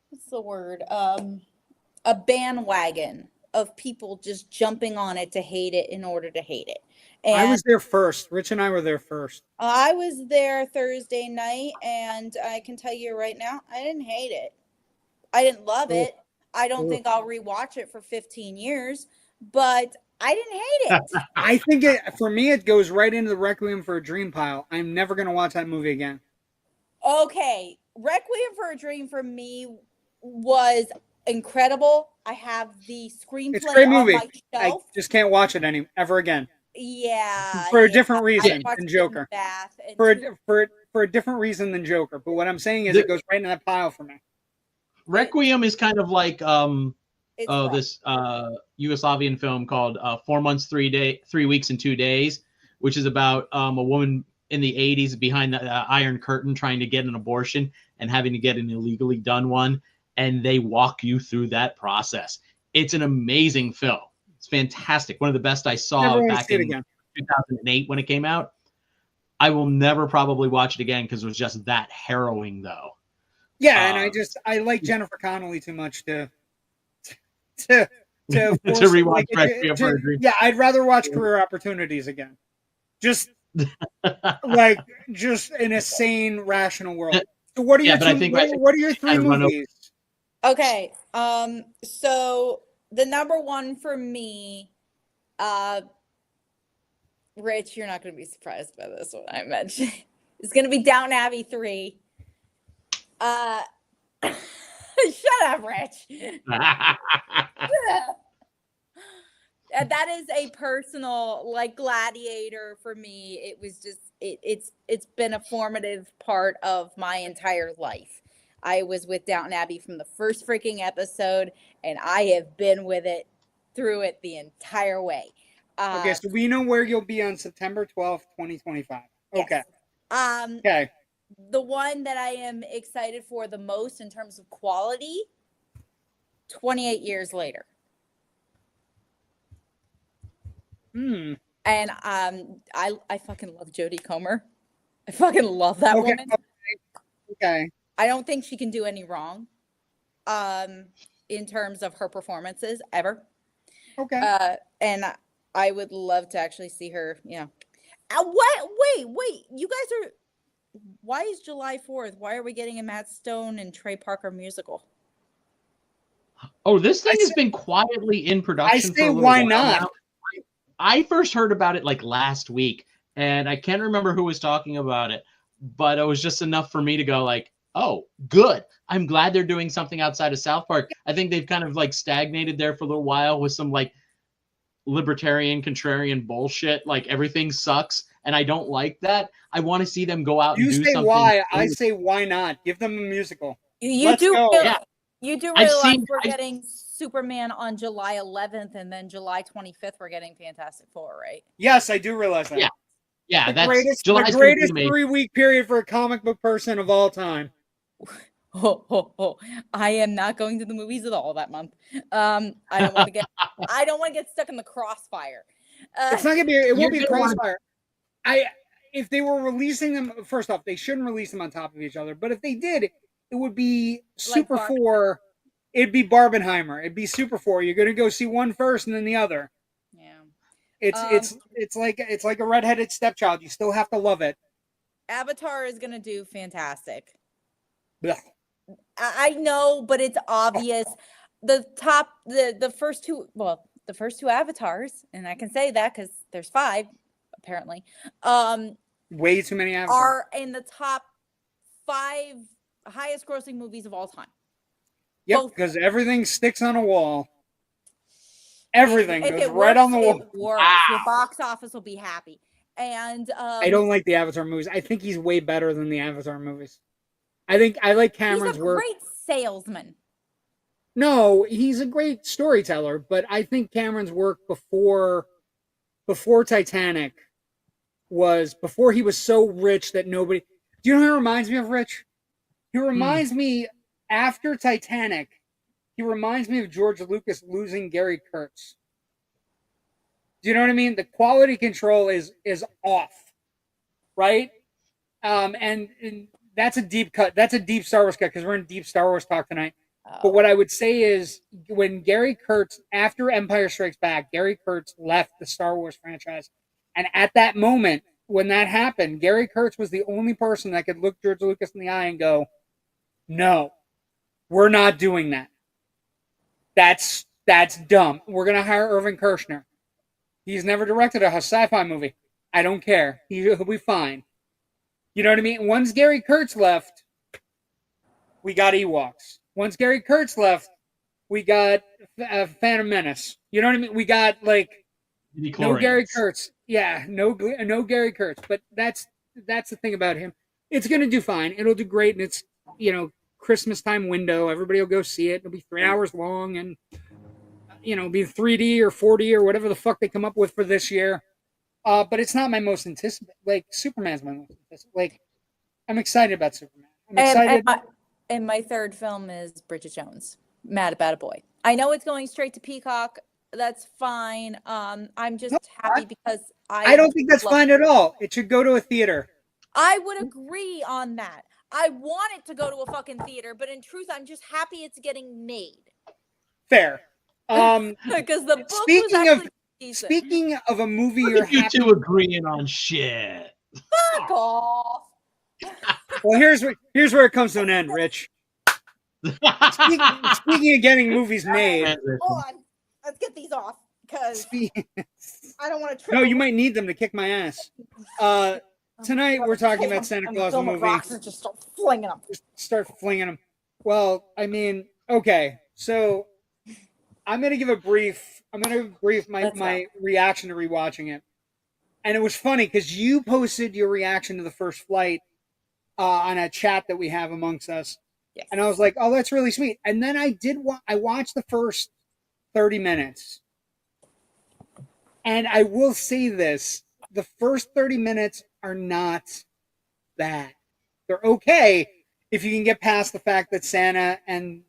what's the word? A bandwagon of people just jumping on it to hate it in order to hate it. And I was there first. Rich and I were there first. I was there Thursday night, and I can tell you right now, I didn't hate it. I didn't love it. I don't think I'll rewatch it for 15 years, but I didn't hate it. I think for me, it goes right into the Requiem for a Dream pile. I'm never going to watch that movie again. Okay. Requiem for a Dream for me was incredible. I have the screenplay it's a great movie. on my shelf. I just can't watch it ever again. Yeah. For a different reason than Joker. For a different reason than Joker. But what I'm saying is it goes right in that pile for me. Requiem is kind of like this Yugoslavian film called 4 months, 3 weeks and 2 days, which is about a woman in the 80s behind the Iron Curtain trying to get an abortion and having to get an illegally done one. And they walk you through that process. It's an amazing film. It's fantastic. One of the best I saw back in 2008 when it came out. I will never probably watch it again because it was just that harrowing, though. Yeah, and I like Jennifer Connelly too much to rewatch Requiem for a Dream. Yeah, I'd rather watch Career Opportunities again. Just just in a sane, rational world. So what are your 3 movies? Okay. So the number 1 for me, Rich, you're not going to be surprised by this one I mentioned. It's going to be Downton Abbey 3. Shut up, Rich. that is a personal, like, Gladiator for me. It was just it's been a formative part of my entire life. I was with Downton Abbey from the first freaking episode, and I have been with it through it the entire way. Okay, so we know where you'll be on September 12th, 2025. Okay. Yes. Okay. The one that I am excited for the most in terms of quality, 28 years later. And I fucking love Jodie Comer. I fucking love that woman. Okay. I don't think she can do any wrong in terms of her performances ever. Okay. And I would love to actually see her, you know. Wait. You guys are, why is July 4th? Why are we getting a Matt Stone and Trey Parker musical? Oh, this thing has been quietly in production. I say, for a little why while not? now. I first heard about it like last week, and I can't remember who was talking about it, but it was just enough for me to go like, oh, good. I'm glad they're doing something outside of South Park. I think they've kind of like stagnated there for a little while with some like libertarian, contrarian bullshit. Like everything sucks, and I don't like that. I want to see them go out and do something. You say why, I say why not? Give them a musical. You do realize we're getting Superman on July 11th, and then July 25th we're getting Fantastic Four, right? Yes, I do realize that. Yeah, that's the greatest 3-week period for a comic book person of all time. I am not going to the movies at all that month. I don't want to get stuck in the crossfire. It's not gonna be. It won't be a crossfire. If they were releasing them, first off, they shouldn't release them on top of each other. But if they did, it would be Super 4. It'd be Barbenheimer. It'd be Super 4. You're gonna go see one first and then the other. Yeah. It's like a redheaded stepchild. You still have to love it. Avatar is gonna do fantastic. Blech. I know, but it's obvious. The first two Avatars, and I can say that because there's 5 apparently. Way too many Avatars are in the top 5 highest grossing movies of all time. Yep, because everything sticks on a wall. Everything goes right on the wall. The box office will be happy. And I don't like the Avatar movies. I think he's way better than the Avatar movies. I like Cameron's work. He's a great salesman. No, he's a great storyteller, but I think Cameron's work before Titanic was before he was so rich that nobody. Do you know who he reminds me of, Rich? He reminds me after Titanic. He reminds me of George Lucas losing Gary Kurtz. Do you know what I mean? The quality control is off, right? And that's a deep cut. That's a deep Star Wars cut because we're in deep Star Wars talk tonight. But what I would say is when Gary Kurtz, after Empire Strikes Back, Gary Kurtz left the Star Wars franchise. And at that moment, when that happened, Gary Kurtz was the only person that could look George Lucas in the eye and go, no, we're not doing that. That's dumb. We're going to hire Irvin Kershner. He's never directed a sci-fi movie. I don't care. He'll be fine. You know what I mean? Once Gary Kurtz left, we got Ewoks. Once Gary Kurtz left, we got Phantom Menace. You know what I mean? We got no Gary Kurtz. Yeah, no Gary Kurtz. But that's the thing about him. It's gonna do fine. It'll do great, and it's Christmas time window. Everybody will go see it. It'll be 3 hours long, and be 3D or 4D or whatever the fuck they come up with for this year. But it's not my most anticipated. Superman's my most anticipated. I'm excited about Superman. I'm excited. And my third film is Bridget Jones, Mad About a Boy. I know it's going straight to Peacock. That's fine. I'm just happy because I don't think that's fine at all. It should go to a theater. I would agree on that. I want it to go to a fucking theater, but in truth, I'm just happy it's getting made. Fair. Because the book was actually decent. Speaking of a movie, you two agreeing on shit. Fuck off. Well, here's where it comes to an end, Rich. Speaking of getting movies made. Hold on. Let's get these off because I don't want to. No, you might need them to kick my ass. Tonight we're talking about Santa Claus the movie. Just start flinging them. Just start flinging them. Well, I mean, okay. So I'm gonna give a brief. I'm gonna brief my reaction to rewatching it, and it was funny because you posted your reaction to the first flight on a chat that we have amongst us, Yes. and I was like, "Oh, that's really sweet." And then I did. I watched the first 30 minutes, and I will say this: the first 30 minutes are not bad. They're okay if you can get past the fact that Santa and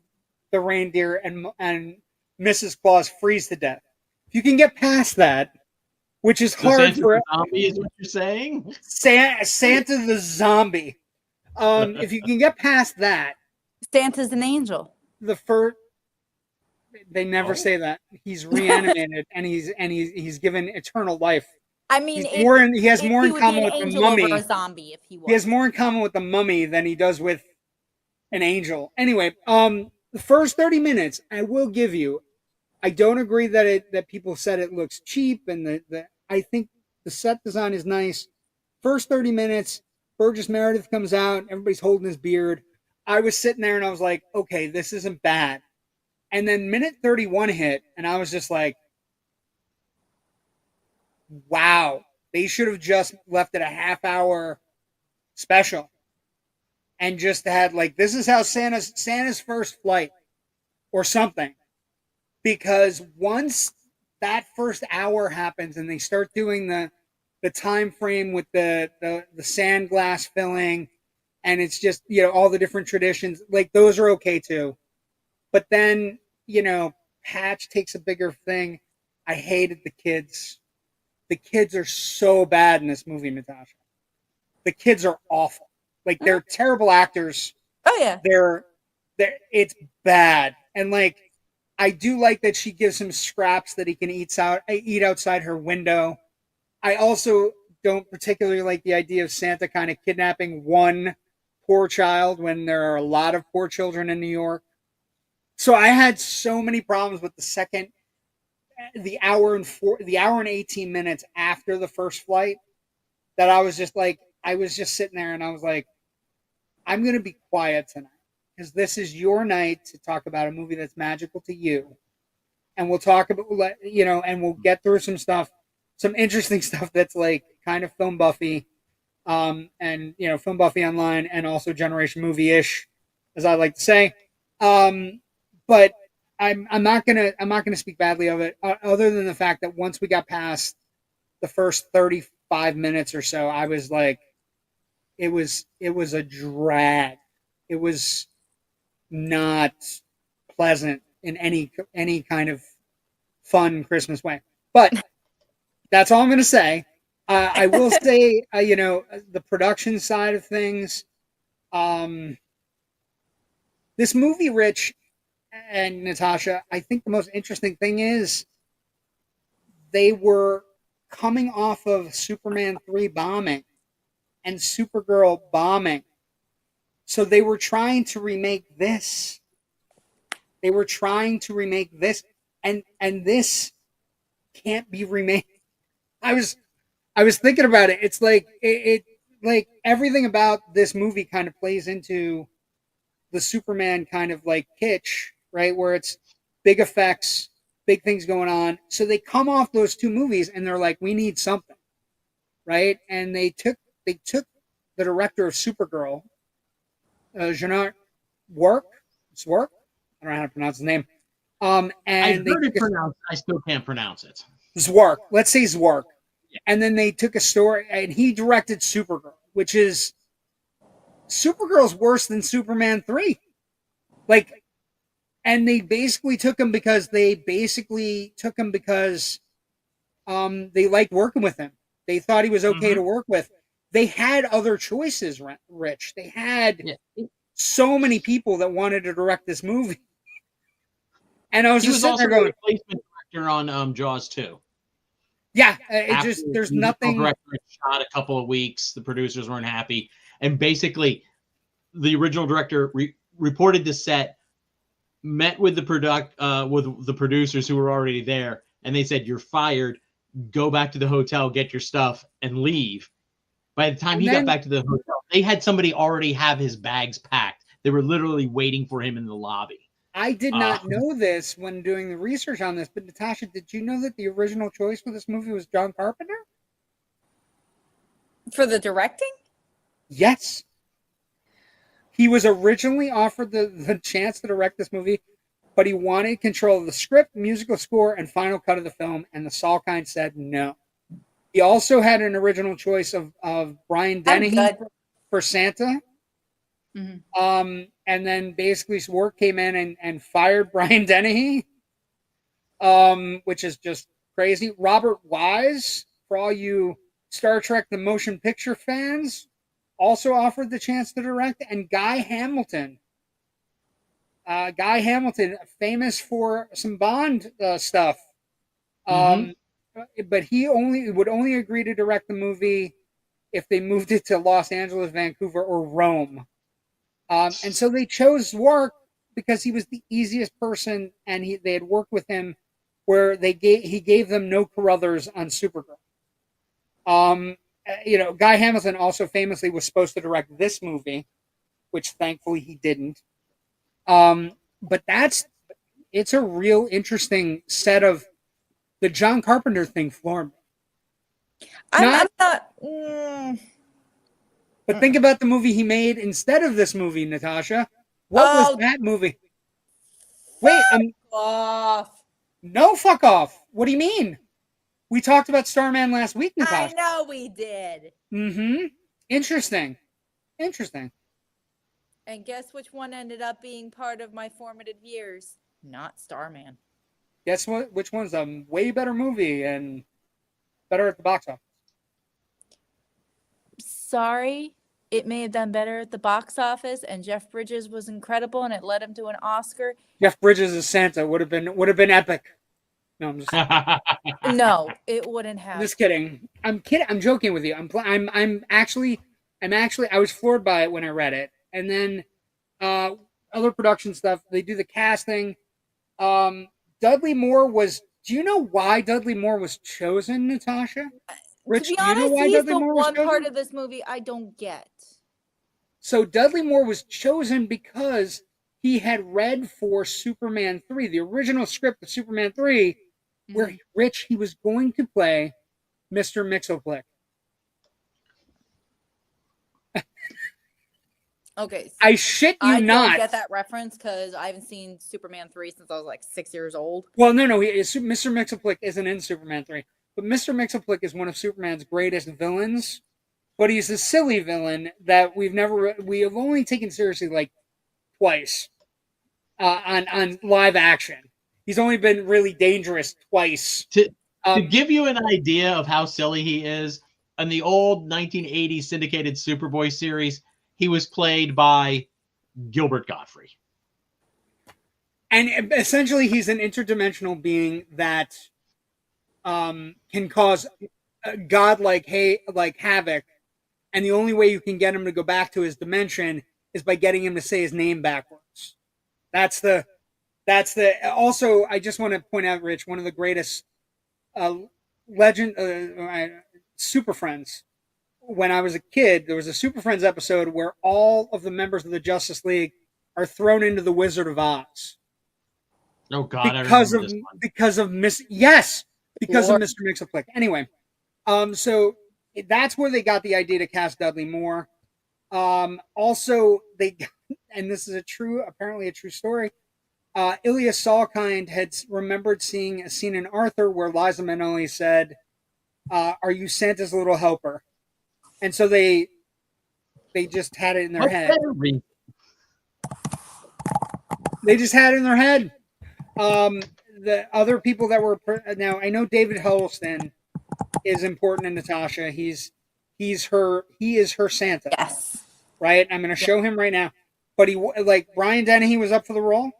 the reindeer and Mrs. Claus freeze to death. If you can get past that, which is So hard Santa for the zombie is what you're saying? Santa the zombie. If you can get past that, Santa's an angel. the first they never say that. He's reanimated and he's given eternal life. I mean, he has more in common with the mummy. Over a zombie, if he was. He has more in common with the mummy than he does with an angel. Anyway, the first 30 minutes, I will give you. I don't agree that people said it looks cheap, and I think the set design is nice. First 30 minutes, Burgess Meredith comes out, everybody's holding his beard. I was sitting there and I was like, okay, this isn't bad. And then minute 31 hit, and I was just like, wow, they should have just left it a half-hour special and just had like, this is how Santa's first flight or something. Because once that first hour happens and they start doing the time frame with the sand glass filling, and it's just, all the different traditions, like those are okay too. But then, Patch takes a bigger thing. I hated the kids. The kids are so bad in this movie, Natasha. The kids are awful. Like, they're terrible actors. Oh yeah. It's bad. And like, I do like that she gives him scraps that he can eat outside her window. I also don't particularly like the idea of Santa kind of kidnapping one poor child when there are a lot of poor children in New York. So I had so many problems with the hour and 18 minutes after the first flight that I was just sitting there and I was like, I'm going to be quiet tonight because this is your night to talk about a movie that's magical to you. And we'll talk about, and we'll get through some stuff, some interesting stuff that's like kind of Film Buffy, and, Film Buffy Online and also Generation Movie-ish, as I like to say. But I'm not gonna speak badly of it, other than the fact that once we got past the first 35 minutes or so, I was like, it was a drag. It was not pleasant in any kind of fun Christmas way. But that's all I'm gonna say. I will say, the production side of things. This movie, Rich and Natasha, I think the most interesting thing is they were coming off of Superman 3 bombing and Supergirl bombing. So they were trying to remake this. And this can't be remade. I was thinking about it. It's like like everything about this movie kind of plays into the Superman kind of like kitsch, right? Where it's big effects, big things going on. So they come off those two movies and they're like, we need something, right? And they took the director of Supergirl, Jeanette Work. I don't know how to pronounce his name. And I've heard it pronounced. I still can't pronounce it. Zwark. Let's say Zwark. Yeah. And then they took a story, and he directed Supergirl, which is Supergirl's worse than Superman 3. Like, and they basically took him because they liked working with him. They thought he was okay to work with. They had other choices, Rich. They had so many people that wanted to direct this movie. And I was just sitting there going, replacement director on Jaws 2. Yeah, there's nothing. The director shot a couple of weeks. The producers weren't happy, and basically, the original director reported to set, met with the producers who were already there, and they said, "You're fired. Go back to the hotel, get your stuff, and leave." By the time he got back to the hotel, they had somebody already have his bags packed. They were literally waiting for him in the lobby. I did not know this when doing the research on this, but Natasha, did you know that the original choice for this movie was John Carpenter? For the directing? Yes. He was originally offered the chance to direct this movie, but he wanted control of the script, musical score, and final cut of the film, and the Salkind said no. He also had an original choice of Brian Dennehy for Santa. Mm-hmm. And then basically work came in and fired Brian Dennehy, which is just crazy. Robert Wise, for all you Star Trek the Motion Picture fans, also offered the chance to direct, and Guy Hamilton. Guy Hamilton, famous for some Bond stuff. But he would only agree to direct the movie if they moved it to Los Angeles, Vancouver, or Rome. And so they chose Wark because he was the easiest person, and they had worked with him where he gave them no Carruthers on Supergirl. Guy Hamilton also famously was supposed to direct this movie, which thankfully he didn't. But it's a real interesting set of the John Carpenter thing for me. I'm not. But think about the movie he made instead of this movie, Natasha. What was that movie? Wait, off. No, fuck off. What do you mean? We talked about Starman last week, Natasha. I know we did. Mm-hmm. Interesting. And guess which one ended up being part of my formative years? Not Starman. Guess what? Which one's a way better movie and better at the box office? Sorry, it may have done better at the box office, and Jeff Bridges was incredible, and it led him to an Oscar. Jeffrey Bridges as Santa would have been epic. No, I'm just no, it wouldn't have. I'm just kidding. I'm kidding. I'm joking with you. I'm actually I was floored by it when I read it, and then other production stuff. They do the casting. Dudley Moore was. Do you know why Dudley Moore was chosen, Natasha? Rich, to be honest, he's Dudley the Moore was one chosen? part of this movie I don't get. So Dudley Moore was chosen because he had read for Superman 3, the original script of Superman 3, where he was going to play Mr. Mxyzptlk. Okay. So I shit you not. I don't get that reference because I haven't seen Superman 3 since I was like 6 years old. Well, no. Mr. Mxyzptlk isn't in Superman 3. But Mr. Mxyzptlk is one of Superman's greatest villains. But he's a silly villain that we have only taken seriously like twice on live action. He's only been really dangerous twice. To give you an idea of how silly he is, in the old 1980s syndicated Superboy series, he was played by Gilbert Gottfried. And essentially, he's an interdimensional being that can cause godlike havoc. And the only way you can get him to go back to his dimension is by getting him to say his name backwards. That's the. Also, I just want to point out, Rich, one of the greatest Super Friends. When I was a kid, there was a Super Friends episode where all of the members of the Justice League are thrown into the Wizard of Oz. Oh God! Because of Mr. Mxyzptlk. Anyway, so that's where they got the idea to cast Dudley Moore. Also, and this is apparently a true story. Ilya Salkind had remembered seeing a scene in Arthur where Liza Minnelli said, "Are you Santa's little helper?" And so they just had it in their head. They just had it in their head. The other people that were now, I know David Huddleston is important in Natasha. He is her Santa. Yes. Right? I'm going to show him right now. But Brian Dennehy was up for the role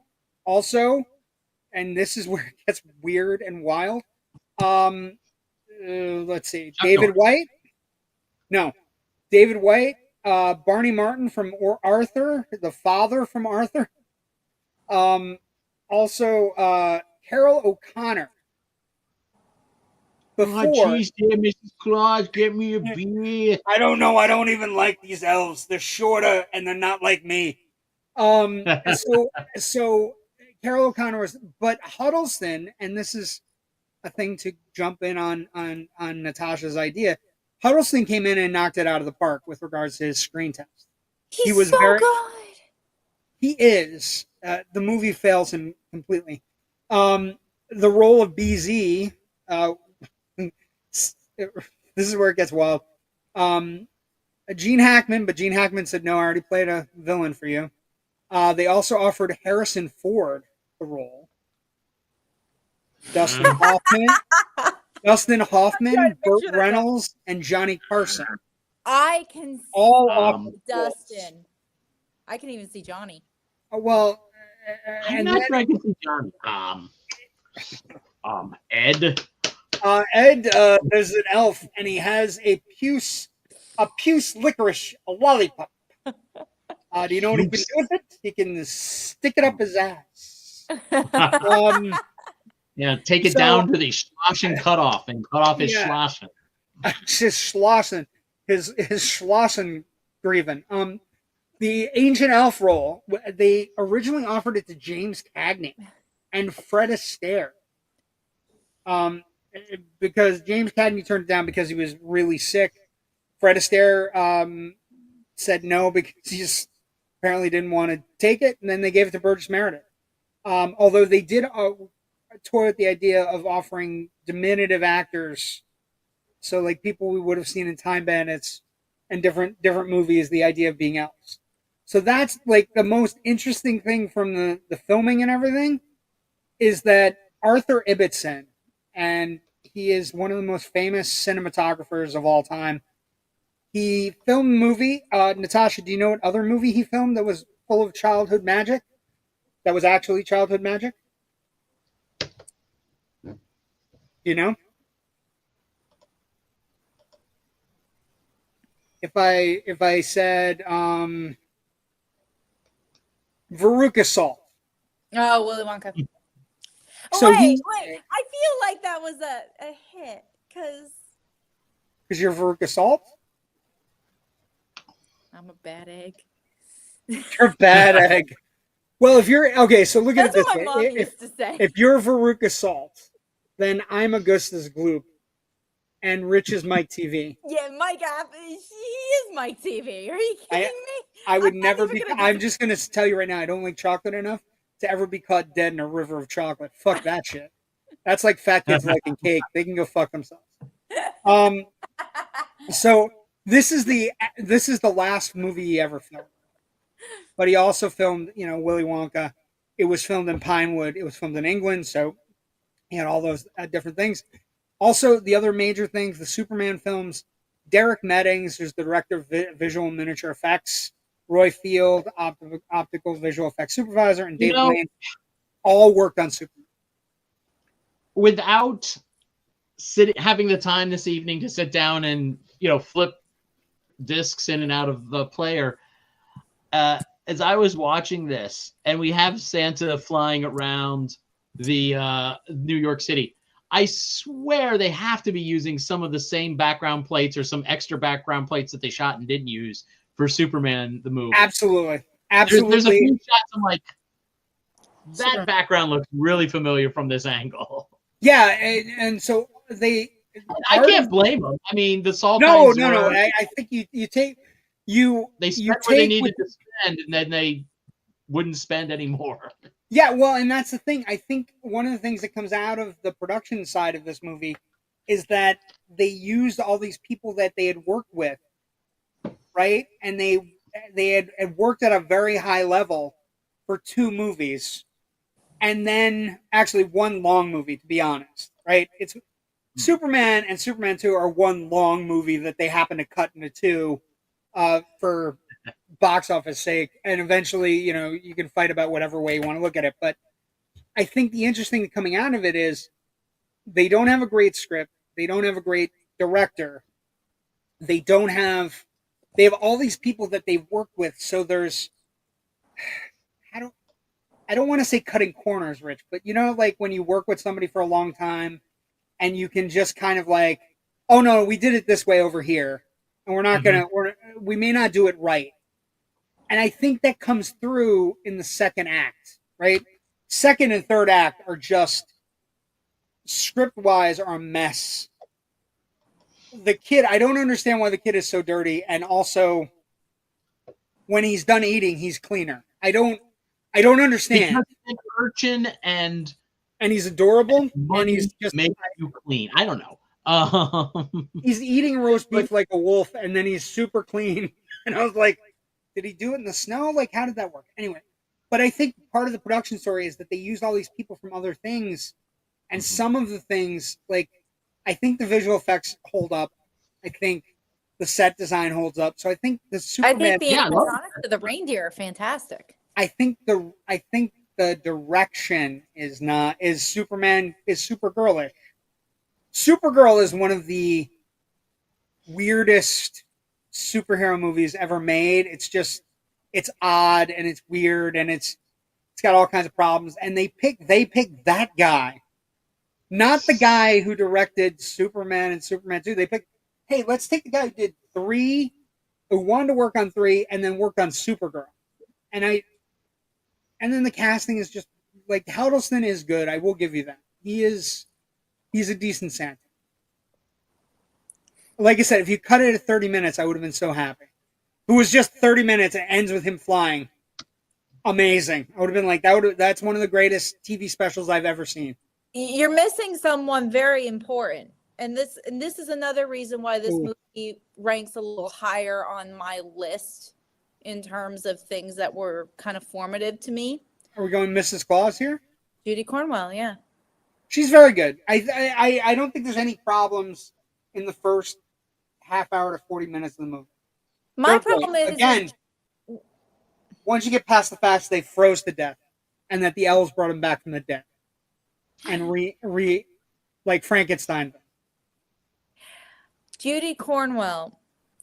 also, and this is where it gets weird and wild. Let's see. David White. Barney Martin from Arthur, the father from Arthur. Also, Carol O'Connor. Jeez, dear Mrs. Claus, get me a beer. I don't know. I don't even like these elves. They're shorter and they're not like me. So Carol O'Connor was, but Huddleston, and this is a thing to jump in on Natasha's idea. Huddleston came in and knocked it out of the park with regards to his screen test. He's so good. He is. The movie fails him completely. The role of BZ, this is where it gets wild. Gene Hackman, but Gene Hackman said, no, I already played a villain for you. They also offered Harrison Ford the role. Dustin Hoffman, Burt Reynolds, and Johnny Carson. I can see all off Dustin. I can even see Johnny. Well, I'm not sure I can see Johnny. Ed. Ed, there's an elf, and he has a puce licorice, a lollipop. Do you know what he can do with it? He can stick it up his ass. Yeah, take it down to the Schlossen cutoff and cut off his Schlossen. His Schlossen. His Schlossen grieving. The ancient elf role, they originally offered it to James Cagney and Fred Astaire. Because James Cagney turned it down because he was really sick. Fred Astaire said no because he just apparently didn't want to take it, and then they gave it to Burgess Meredith. Although they did toy with the idea of offering diminutive actors, so like people we would have seen in Time Bandits and different movies, the idea of being elves. So that's like the most interesting thing from the filming and everything is that Arthur Ibbotson, and he is one of the most famous cinematographers of all time. He filmed a movie. Natasha, do you know what other movie he filmed that was full of childhood magic? That was actually childhood magic? You know? If I said Veruca Salt. Oh, Willy Wonka. So wait. I feel like that was a hit because you're Veruca Salt? I'm a bad egg. You're a bad egg. Well, if you're okay, so look at it this way. That's what my mom used to say. If you're Veruca Salt, then I'm Augustus Gloop, and Rich is Mike TV. Yeah, Mike, he is Mike TV. Are you kidding me? I would never be. I'm just gonna tell you right now. I don't like chocolate enough to ever be caught dead in a river of chocolate. Fuck that shit. That's like fat kids liking cake. They can go fuck themselves. So this is the last movie he ever filmed. But he also filmed, Willy Wonka. It was filmed in Pinewood. It was filmed in England. So he had all those different things. Also, the other major things, the Superman films, Derek Meddings, who's the director of visual and miniature effects, Roy Field, optical visual effects supervisor, and Dave Lane, all worked on Superman. Without having the time this evening to sit down and, flip discs in and out of the player, as I was watching this, and we have Santa flying around the New York City, I swear they have to be using some of the same background plates or some extra background plates that they shot and didn't use for Superman the movie. Absolutely. There's a few shots I'm like, that background looks really familiar from this angle. Yeah, and so I can't blame them. I mean, the Salkinds. No. I think they spent what they needed to spend, and then they wouldn't spend anymore. Yeah, well, and that's the thing. I think one of the things that comes out of the production side of this movie is that they used all these people that they had worked with, right? And they had worked at a very high level for 2 movies, and then actually one long movie, to be honest, right? It's Superman and Superman 2 are one long movie that they happen to cut into 2 for box office sake, and eventually, you can fight about whatever way you want to look at it. But I think the interesting thing coming out of it is they don't have a great script, they don't have a great director, they have all these people that they've worked with. So there's, I don't want to say cutting corners, Rich, but like when you work with somebody for a long time and you can just kind of like, oh no, we did it this way over here, and we're not we may not do it right. And I think that comes through in the second act, right? second and third act are just script-wise are a mess. The kid, I don't understand why the kid is so dirty, and also when he's done eating, he's cleaner. I don't understand. Because he's an urchin and he's adorable, and he's just makes you clean. I don't know. He's eating roast beef like a wolf, and then he's super clean. And I was like, did he do it in the snow? Like, how did that work? Anyway, but I think part of the production story is that they used all these people from other things, and some of the things, like, I think the visual effects hold up. I think the set design holds up. So I think the Superman. I think the animatronics of the reindeer are fantastic. I think the direction is Superman is Supergirlish. Supergirl is one of the weirdest superhero movies ever made. It's odd and it's weird and it's got all kinds of problems. And they picked that guy, not the guy who directed Superman and Superman 2. They picked, hey, let's take the guy who did 3, who wanted to work on 3 and then worked on Supergirl. And then the casting is just like, Huddleston is good. I will give you that. He's a decent Santa. Like I said, if you cut it at 30 minutes, I would have been so happy. If it was just 30 minutes and ends with him flying, amazing. I would have been like, that's one of the greatest TV specials I've ever seen. You're missing someone very important. And this is another reason why this movie ranks a little higher on my list in terms of things that were kind of formative to me. Are we going Mrs. Claus here? Judy Cornwell, yeah. She's very good. I don't think there's any problems in the first half hour to 40 minutes of the movie. My problem is, again, once you get past the fact they froze to death and that the elves brought him back from the dead and like Frankenstein. Judy Cornwell,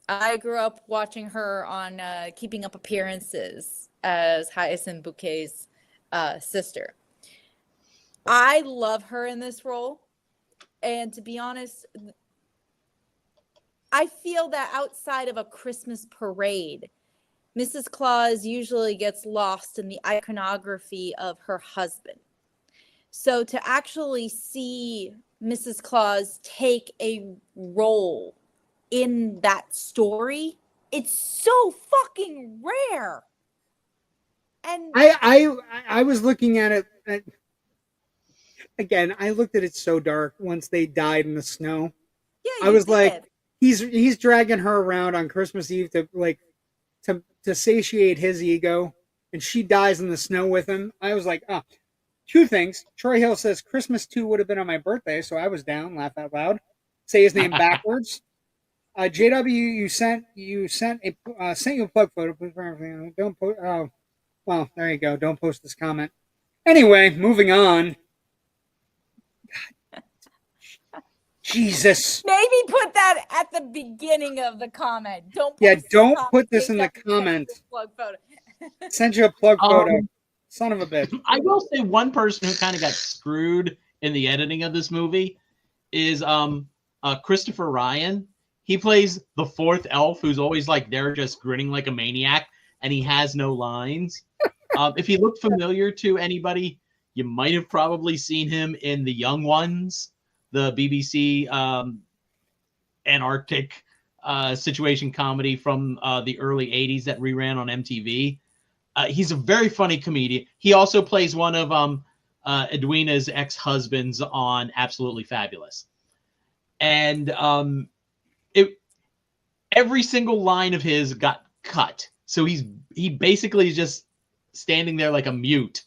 I grew up watching her on Keeping Up Appearances as Hyacinth Bouquet's sister. I love her in this role. And to be honest, I feel that outside of a Christmas parade, Mrs. Claus usually gets lost in the iconography of her husband. So to actually see Mrs. Claus take a role in that story, it's so fucking rare. And I was looking at it again. I looked at it so dark once they died in the snow. Yeah, I was like, he's dragging her around on Christmas Eve to satiate his ego, and she dies in the snow with him. I was like, oh. 2 things. Troy Hill says Christmas 2 would have been on my birthday, so I was down. Laugh out loud. Say his name backwards. JW, you sent you a plug photo. Please for everything. Don't post. Oh, well, there you go. Don't post this comment. Anyway, moving on. God. Jesus. Maybe put that at the beginning of the comment. Don't put this in the comment. Plug photo. Send you a plug photo. Son of a bitch. I will say one person who kind of got screwed in the editing of this movie is Christopher Ryan. He plays the 4th elf who's always like there just grinning like a maniac, and he has no lines. If he looked familiar to anybody, you might have probably seen him in The Young Ones, the BBC Antarctic situation comedy from the early 80s that reran on MTV. He's a very funny comedian. He also plays one of Edwina's ex-husbands on Absolutely Fabulous. And every single line of his got cut. So he basically is just standing there like a mute.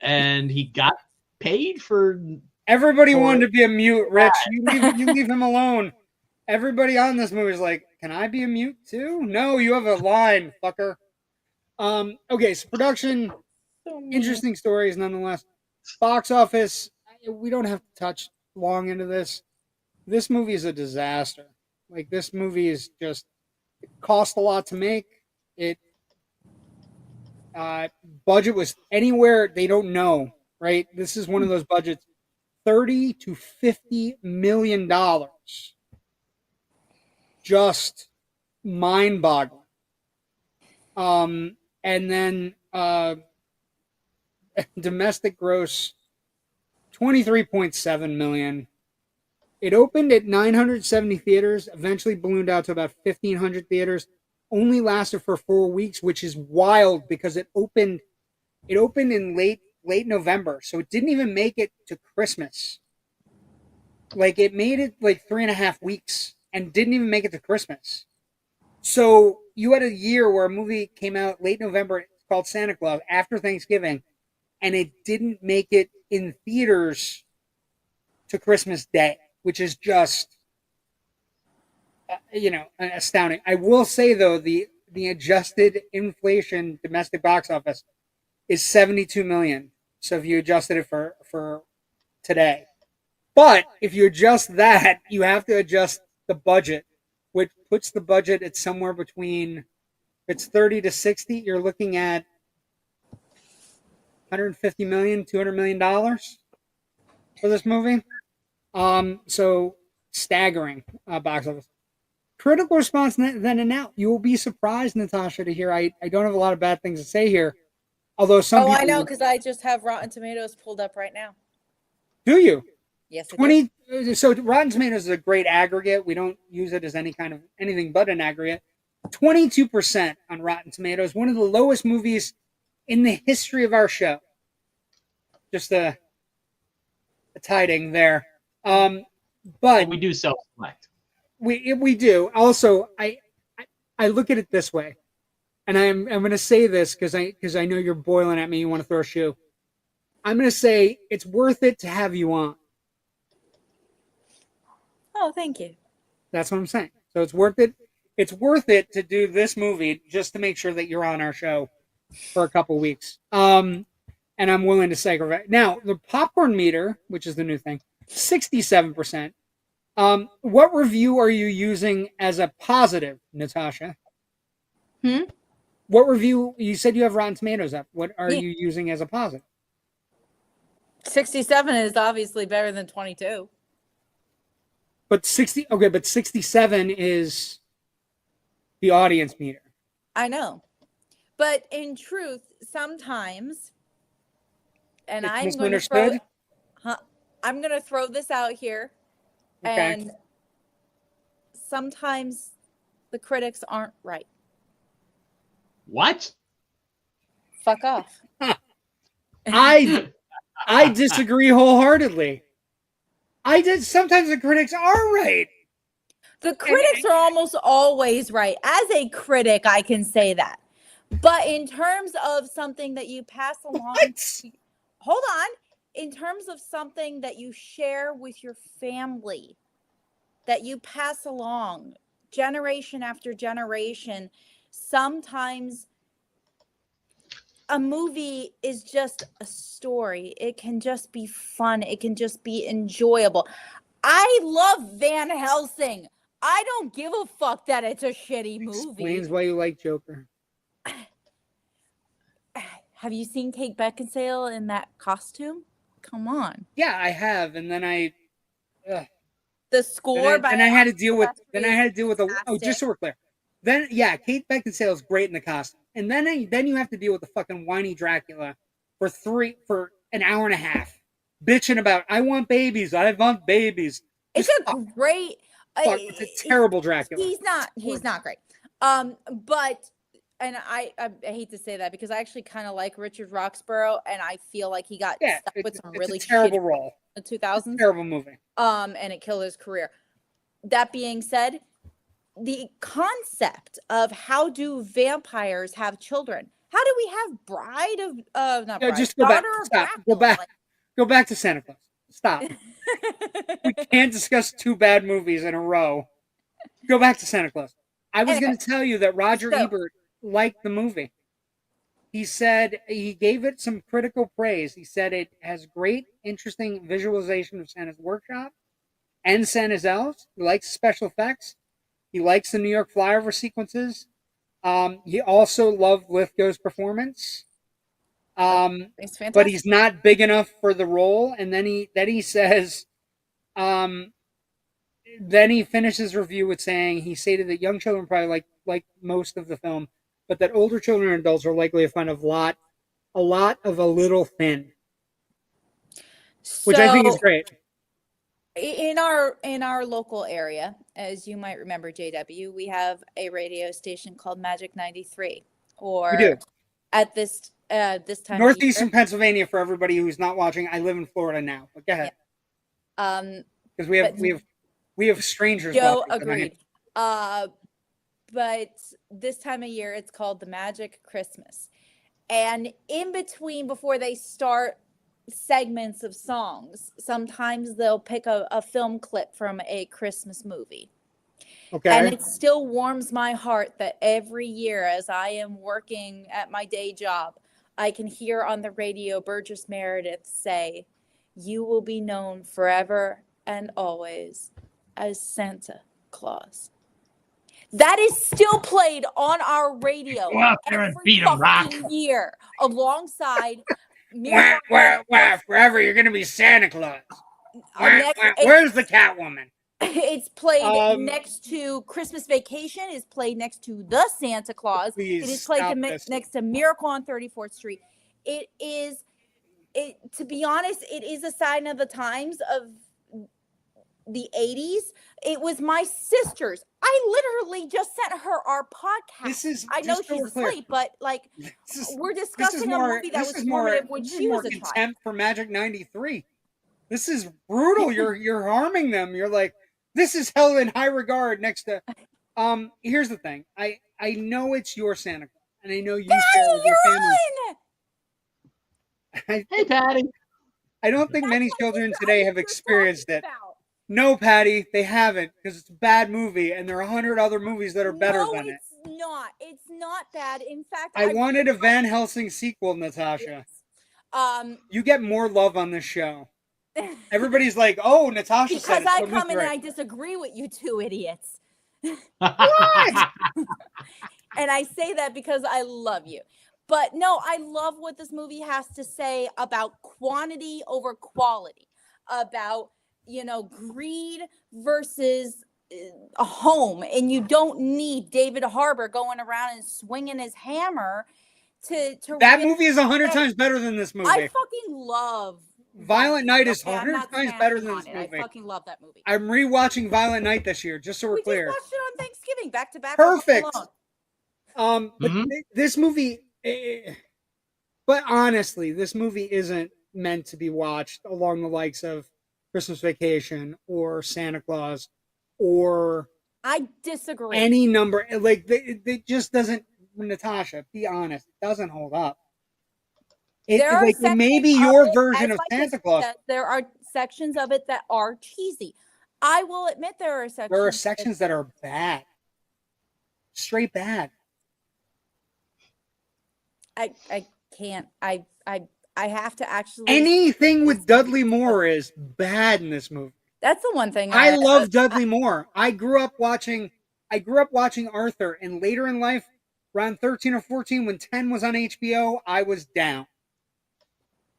And he got paid for... Everybody wanted to be a mute, Rich. You leave him alone. Everybody on this movie is like, can I be a mute too? No, you have a line, fucker. Okay, so production, interesting stories nonetheless. Box office, we don't have to touch long into this. This movie is a disaster. Like, this movie is just, it cost a lot to make. It budget was anywhere they don't know, right? This is one of those budgets, $30 to $50 million. Just mind-boggling. And then domestic gross 23.7 million. It opened at 970 theaters, eventually ballooned out to about 1,500 theaters. Only lasted for 4 weeks, which is wild because it opened in late November, so it didn't even make it to Christmas. Like, it made it like 3.5 weeks and didn't even make it to Christmas. So you had a year where a movie came out late November called Santa Claus after Thanksgiving, and it didn't make it in theaters to Christmas Day, which is just, astounding. I will say, though, the adjusted inflation domestic box office is 72 million. So if you adjusted it for today. But if you adjust that, you have to adjust the budget, which puts the budget at somewhere between, if it's 30 to 60, you're looking at 150 million, $200 million for this movie. So staggering box office. Critical response then and now. You will be surprised, Natasha, to hear I don't have a lot of bad things to say here. Although some people, I know, because I just have Rotten Tomatoes pulled up right now. Do you? Yes, I do. So Rotten Tomatoes is a great aggregate. We don't use it as anything but an aggregate. 22% on Rotten Tomatoes, one of the lowest movies in the history of our show. Just a tiding there. But we do self-select. We do. Also, I look at it this way, and I'm going to say this because I know you're boiling at me. You want to throw a shoe. I'm going to say it's worth it to have you on. Oh, thank you. That's what I'm saying. So it's worth it. It's worth it to do this movie just to make sure that you're on our show for a couple weeks. And I'm willing to sacrifice. Now, the popcorn meter, which is the new thing, 67%. What review are you using as a positive, Natasha? What review? You said you have Rotten Tomatoes up. What are you using as a positive? 67 is obviously better than 22. But 67 is the audience meter. I know. But in truth, sometimes, and it's I'm going to throw this out here, okay. And sometimes the critics aren't right. What? Fuck off. I disagree wholeheartedly. Sometimes the critics are right. The critics are almost always right. As a critic, I can say that. But in terms of something that you pass along, hold on. In terms of something that you share with your family, that you pass along generation after generation, sometimes a movie is just a story. It can just be fun. It can just be enjoyable. I love Van Helsing. I don't give a fuck that it's a shitty movie. Explains why you like Joker. Have you seen Kate Beckinsale in that costume? Come on. Yeah, I have, and then the score. Then I had to deal with. Just so we're clear. Then Kate Beckinsale is great in the costume, and then you have to deal with the fucking whiny Dracula for an hour and a half, bitching about I want babies. It's great. It's a terrible Dracula. He's not great. But. And I hate to say that because I actually kind of like Richard Roxburgh, and I feel like he got stuck with some really terrible role in the 2000s. Terrible movie. And it killed his career. That being said, the concept of how do vampires have children? How do we have just go back. Stop. Go back to Santa Claus. Stop. We can't discuss two bad movies in a row. Go back to Santa Claus. I was going to tell you that Roger Ebert liked the movie. He said he gave it some critical praise. He said it has great, interesting visualization of Santa's workshop and Santa's elves. He likes special effects. He likes the New York flyover sequences. He also loved Lithgow's performance. But he's not big enough for the role. And then he says, then he finishes his review with saying he stated that young children probably like most of the film, but that older children and adults are likely to find a lot a lot of a little thin, which I think is great. In our local area, as you might remember, JW, we have a radio station called Magic 93. Or we do. At this time Northeastern Pennsylvania, for everybody who's not watching, I live in Florida now. But go ahead. Because we have strangers. Joe agreed. But this time of year, it's called the Magic Christmas. And in between, before they start segments of songs, sometimes they'll pick a film clip from a Christmas movie. Okay. And it still warms my heart that every year, as I am working at my day job, I can hear on the radio Burgess Meredith say, "You will be known forever and always as Santa Claus." That is still played on our radio every fucking year, alongside forever you're gonna be Santa Claus. Where's the Catwoman? It's played next to Christmas Vacation. It's played next to The Santa Claus. It is played next to Miracle on 34th Street. It is, to be honest, it is a sign of the times of the 80s. It was my sister's. I literally just sent her our podcast. I know she's asleep, but like we're discussing a movie that was formative when she was a child. Contempt for Magic 93. This is brutal. You're harming them. You're like, this is held in high regard next to. Here's the thing. I know it's your Santa Claus, and I know you share it with your family. Hey, Patty. I don't think many children today have experienced it. No, Patty, they haven't, because it's a bad movie, and there are 100 other movies that are better than it. No, it's not. It's not bad. In fact, I wanted a Van Helsing sequel, Natasha. You get more love on this show. Everybody's like, "Oh, Natasha said it." Because I come in and I disagree with you two idiots. What? And I say that because I love you. But no, I love what this movie has to say about quantity over quality, about greed versus a home. And you don't need David Harbour going around and swinging his hammer to that movie is 100 times better than this movie. I fucking love Violent Night is 100 times better than this movie. I fucking love that movie. I'm rewatching Violent Night this year, just so we're clear. We just watched it on Thanksgiving, back to back. Perfect. But this movie, but honestly, this movie isn't meant to be watched along the likes of Christmas Vacation or Santa Claus or I disagree. Any number, like it just doesn't. Natasha, be honest, it doesn't hold up. It may be your version of Santa Claus. There are sections of it that are cheesy. I will admit there are sections. There are sections that are bad, straight bad. I can't. I have to actually. Anything with Dudley Moore is bad in this movie. That's the one thing. I love Dudley Moore. I grew up watching Arthur, and later in life, around 13 or 14, when 10 was on HBO, I was down.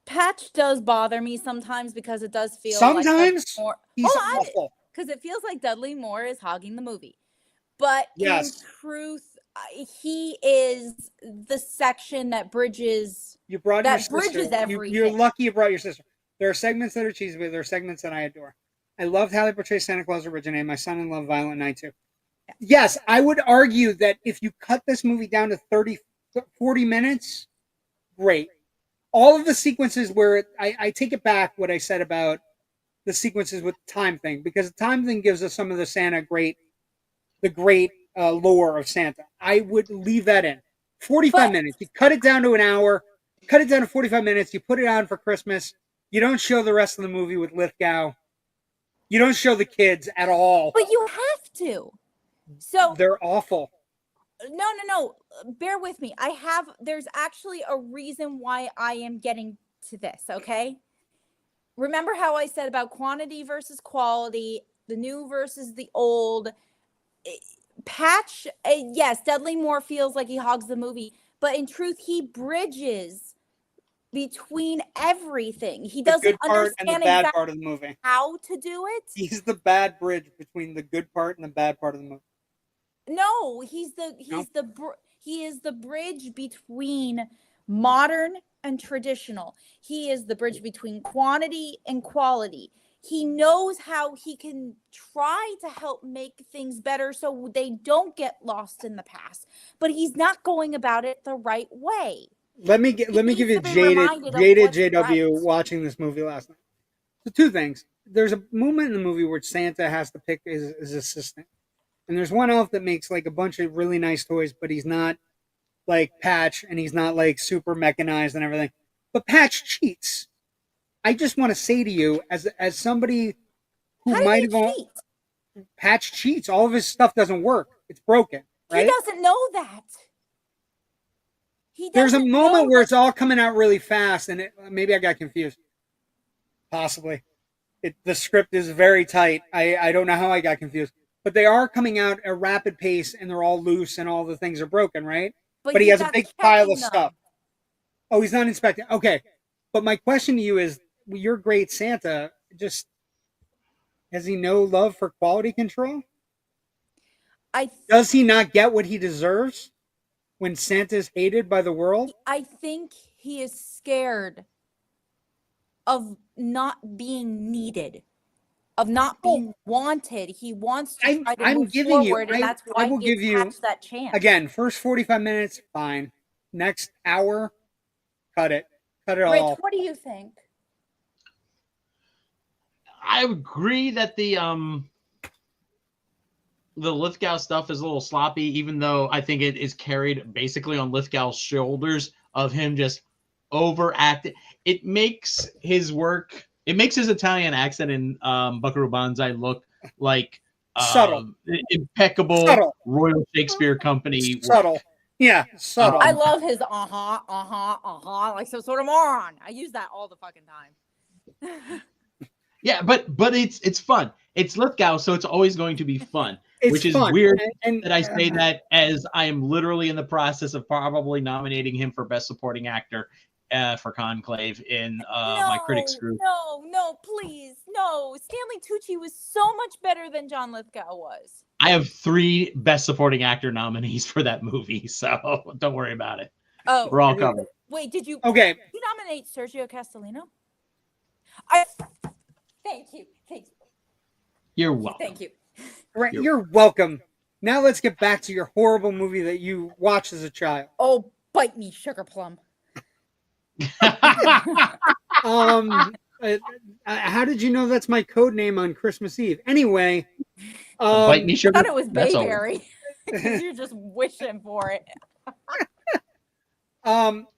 Patch does bother me sometimes because it does feel sometimes like he's awful. Because it feels like Dudley Moore is hogging the movie, but in truth, he is the section that bridges. You brought your sister. Bridges everything. You're lucky you brought your sister. There are segments that are cheesy, but there are segments that I adore. I loved how they portray Santa Claus originated. My son-in-law Violent Night too. Yes, I would argue that if you cut this movie down to 40 minutes, great. All of the sequences where I take it back what I said about the sequences with the time thing, because the time thing gives us some of the great lore of Santa. I would leave that in. 45 minutes. You cut it down to an hour, cut it down to 45 minutes. You put it on for Christmas. You don't show the rest of the movie with Lithgow. You don't show the kids at all. But you have to. So they're awful. No. Bear with me. There's actually a reason why I am getting to this, okay? Remember how I said about quantity versus quality, the new versus the old. Patch, yes, Dudley Moore feels like he hogs the movie, but in truth, he bridges between everything. He doesn't the good part understand and the bad exactly part of the movie. How to do it. He's the bad bridge between the good part and the bad part of the movie. No, he is the bridge between modern and traditional. He is the bridge between quantity and quality. He knows how he can try to help make things better so they don't get lost in the past, but he's not going about it the right way. Let me give you jaded JW watching this movie last night. So 2 things. There's a moment in the movie where Santa has to pick his assistant. And there's one elf that makes like a bunch of really nice toys, but he's not like Patch, and he's not like super mechanized and everything. But Patch cheats. I just want to say to you, as somebody who might have gone, Patch cheats. All of his stuff doesn't work. It's broken. Right? He doesn't know that. There's a moment where it's all coming out really fast, and maybe I got confused. Possibly. The script is very tight. I don't know how I got confused. But they are coming out at a rapid pace, and they're all loose, and all the things are broken, right? But he has a big pile of stuff. Oh, he's not inspecting. Okay. But my question to you is, your great Santa, just, has he no love for quality control? Does he not get what he deserves when Santa's hated by the world? I think he is scared of not being needed, of not being wanted. He wants to try to move forward, and that's why he attached that chance. Again, first 45 minutes, fine. Next hour, cut it. Cut it all. Rich, what do you think? I agree that the Lithgow stuff is a little sloppy, even though I think it is carried basically on Lithgow's shoulders of him just overacting. It makes his work, it makes his Italian accent in Buckaroo Banzai look like subtle, impeccable Royal Shakespeare Company. Subtle. Work. Yeah, subtle. I love his like some sort of moron. I use that all the fucking time. Yeah, but it's fun. It's Lithgow, so it's always going to be fun. Which is fun. Weird that I say that, as I am literally in the process of probably nominating him for Best Supporting Actor for Conclave in my critics group. No, please, no. Stanley Tucci was so much better than John Lithgow was. I have 3 Best Supporting Actor nominees for that movie, so don't worry about it. Oh, we're all covered. Wait, did you? Okay. Did you nominate Sergio Castellino? Thank you. You're welcome. Thank you. Right, you're welcome. Now let's get back to your horrible movie that you watched as a child. Oh, bite me, sugar plum. How did you know that's my code name on Christmas Eve? Anyway, bite me, sugar. I thought it was Bayberry. You're just wishing for it.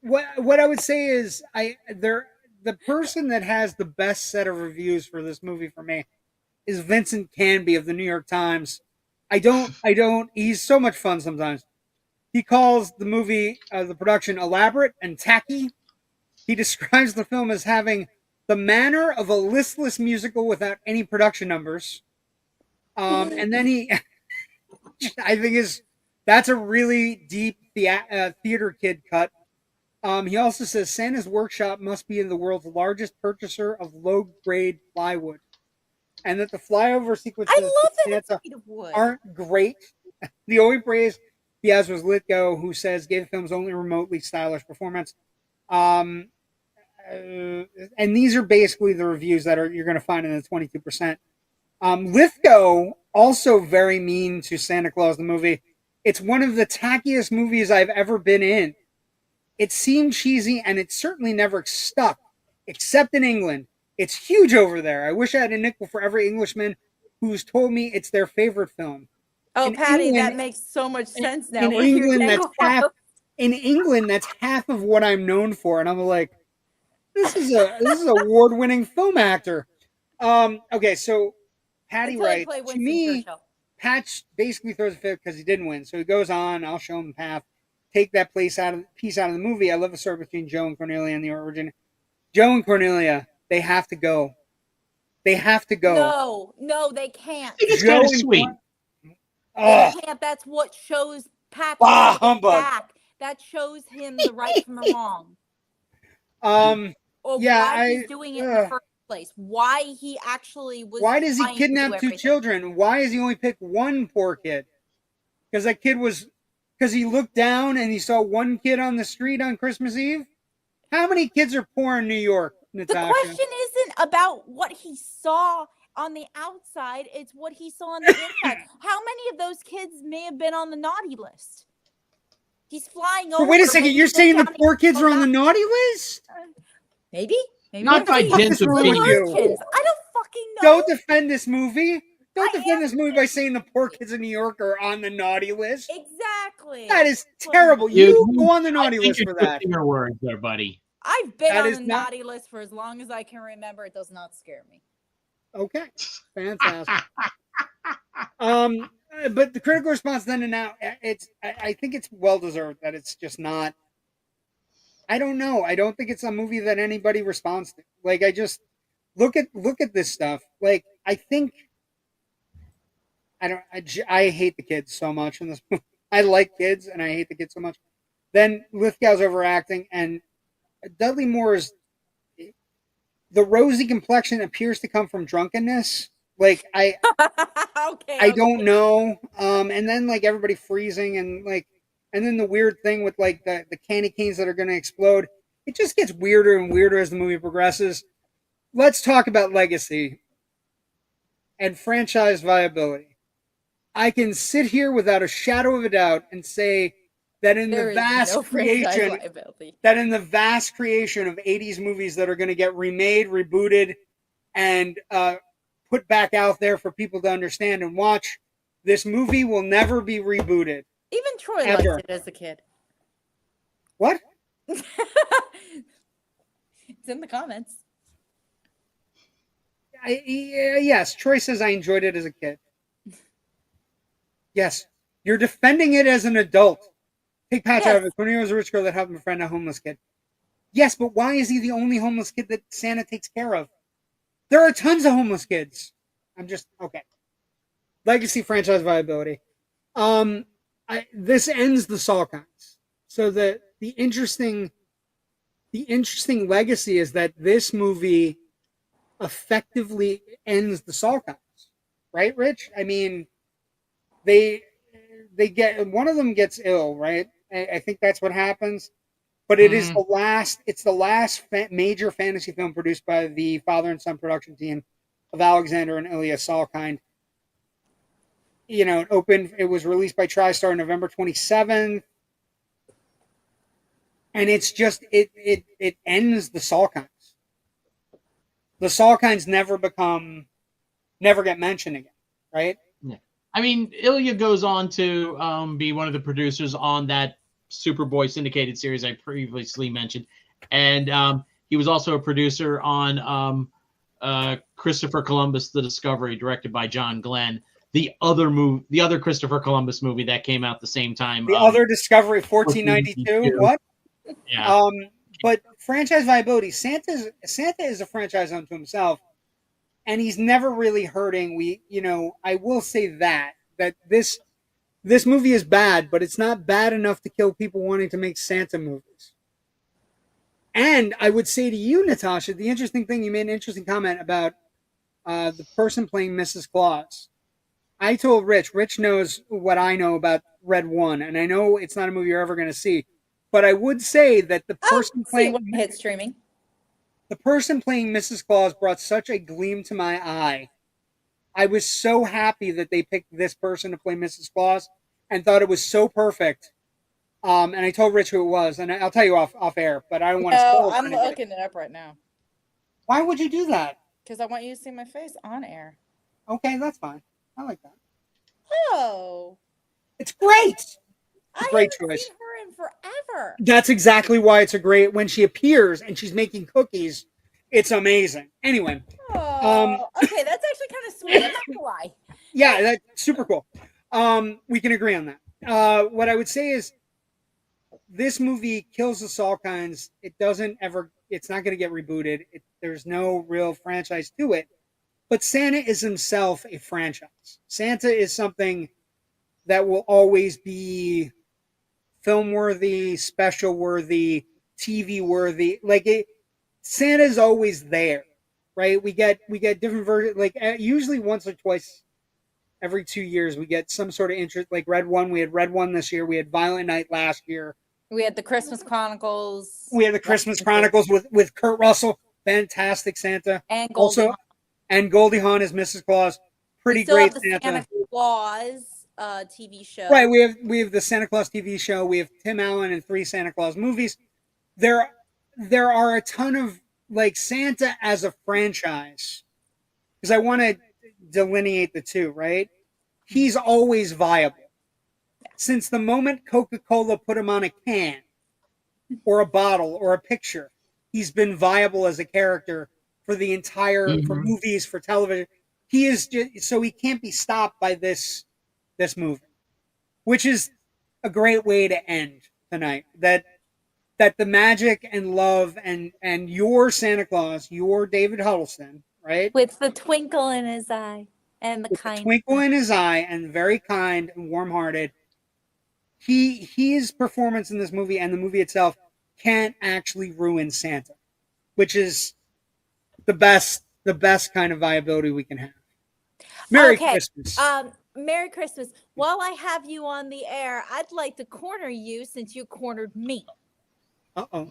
What I would say is the person that has the best set of reviews for this movie for me is Vincent Canby of the New York Times. He's so much fun sometimes. He calls the movie, the production, elaborate and tacky. He describes the film as having the manner of a listless musical without any production numbers. And then I think that's a really deep theater kid cut. He also says Santa's workshop must be in the world's largest purchaser of low-grade plywood, and that the flyover sequences of Santa aren't great. The only praise he has was Lithgow, who says gave the film's only remotely stylish performance. And these are basically the reviews that you're going to find in the 22%. Lithgow also very mean to Santa Claus the movie. It's one of the tackiest movies I've ever been in. It seemed cheesy, and it certainly never stuck, except in England. It's huge over there. I wish I had a nickel for every Englishman who's told me it's their favorite film. Oh, in Patty, England, that makes so much sense now. In England, that's half of what I'm known for, and I'm like, this is award-winning film actor. Okay, so Patty writes, to me, Patch basically throws a fit because he didn't win. So he goes on, I'll show him the path. Take that piece out of the movie. I love the story between Joe and Cornelia and the origin. Joe and Cornelia, they have to go. They have to go. No, they can't. It's kind of sweet. They can't. That's what shows Patch back. That shows him the right from the wrong. Why he's doing it in the first place. Why he actually was. Why does he kidnap 2 children? Why does he only pick one poor kid? Because that kid was. Because he looked down and he saw one kid on the street on Christmas Eve? How many kids are poor in New York, Natasha? The question isn't about what he saw on the outside, it's what he saw on the inside. How many of those kids may have been on the naughty list? He's flying over. Wait a second, you're saying the poor kids are on the naughty list? Maybe. Not by dint of being I don't fucking know. Don't defend this movie. Don't defend this movie by saying the poor kids in New York are on the naughty list. Exactly. That is terrible. You go on the naughty list for that. Your words there, buddy. I've been on the naughty list for as long as I can remember. It does not scare me. Okay, fantastic. But the critical response then and now, I think it's well deserved that it's just not. I don't know. I don't think it's a movie that anybody responds to. Like, I just look at this stuff. Like, I think I hate the kids so much in this movie. I like kids and I hate the kids so much. Then Lithgow's overacting and Dudley Moore's the rosy complexion appears to come from drunkenness. Like I don't know. And then like everybody freezing and then the weird thing with like the candy canes that are going to explode. It just gets weirder and weirder as the movie progresses. Let's talk about legacy and franchise viability. I can sit here without a shadow of a doubt and say that in the vast creation of 80s movies that are going to get remade, rebooted, and put back out there for people to understand and watch, this movie will never be rebooted. Even Troy liked it as a kid. What? It's in the comments. Yes, Troy says I enjoyed it as a kid. Yes, you're defending it as an adult. Take Patch out of it. When he was a rich girl that helped befriend a homeless kid. Yes, but why is he the only homeless kid that Santa takes care of? There are tons of homeless kids. Okay. Legacy franchise viability. This ends the Salkinds. So the interesting legacy is that this movie effectively ends the Salkinds. Right, Rich? I mean, they get one of them gets ill, right? I think that's what happens. But it is the last. It's the last major fantasy film produced by the father and son production team of Alexander and Ilya Salkind. You know, it was released by TriStar November 27th, and it's just it ends the Salkinds. The Salkinds never get mentioned again, right? Yeah. I mean, Ilya goes on to be one of the producers on that Superboy syndicated series I previously mentioned, and he was also a producer on Christopher Columbus: The Discovery, directed by John Glenn. The other Christopher Columbus movie that came out the same time. The other Discovery, 1492. What? Yeah. But franchise viability. Santa is a franchise unto himself, and he's never really hurting. I will say that this movie is bad, but it's not bad enough to kill people wanting to make Santa movies. And I would say to you, Natasha, the interesting thing, you made an interesting comment about the person playing Mrs. Claus. I told Rich knows what I know about Red One, and I know it's not a movie you're ever going to see, but I would say that the person playing streaming. The person playing Mrs. Claus brought such a gleam to my eye. I was so happy that they picked this person to play Mrs. Claus and thought it was so perfect. And I told Rich who it was, and I'll tell you off air, but I don't want to spoil it. I'm looking it up right now. Why would you do that? Because I want you to see my face on air. Okay, that's fine. I like that. Oh. It's great. It's a great choice. Seen her in forever. That's exactly why it's a great. When she appears and she's making cookies, it's amazing. Anyway. Oh, okay, that's actually kind of sweet. I'm not gonna lie. Yeah, that's super cool. We can agree on that. What I would say is, this movie kills the Salkinds. It's not going to get rebooted. There's no real franchise to it. But Santa is himself a franchise. Santa is something that will always be film-worthy, special-worthy, TV-worthy. Santa's always there, right? We get different versions. Usually once or twice every 2 years, we get some sort of interest. Like Red One, we had Red One this year. We had Violent Night last year. We had the Christmas Chronicles. We had the Christmas Chronicles with Kurt Russell, fantastic Santa, and Goldie Hawn. And Goldie Hawn as Mrs. Claus, pretty We still great have the Santa. Santa Claus TV show. Right, we have the Santa Claus TV show. We have Tim Allen and 3 Santa Claus movies. There are a ton of like Santa as a franchise, because I want to delineate the two. Right, he's always viable. Since the moment Coca-Cola put him on a can or a bottle or a picture, he's been viable as a character for the entire, for movies, for television. He is just, so he can't be stopped by this movie, which is a great way to end tonight. That the magic and love and your Santa Claus, your David Huddleston, right? With the twinkle in his eye and the kind. Twinkle in his eye and very kind and warm-hearted. His performance in this movie and the movie itself can't actually ruin Santa, which is the best kind of viability we can have. Merry Christmas. Merry Christmas. While I have you on the air, I'd like to corner you since you cornered me. Uh-oh.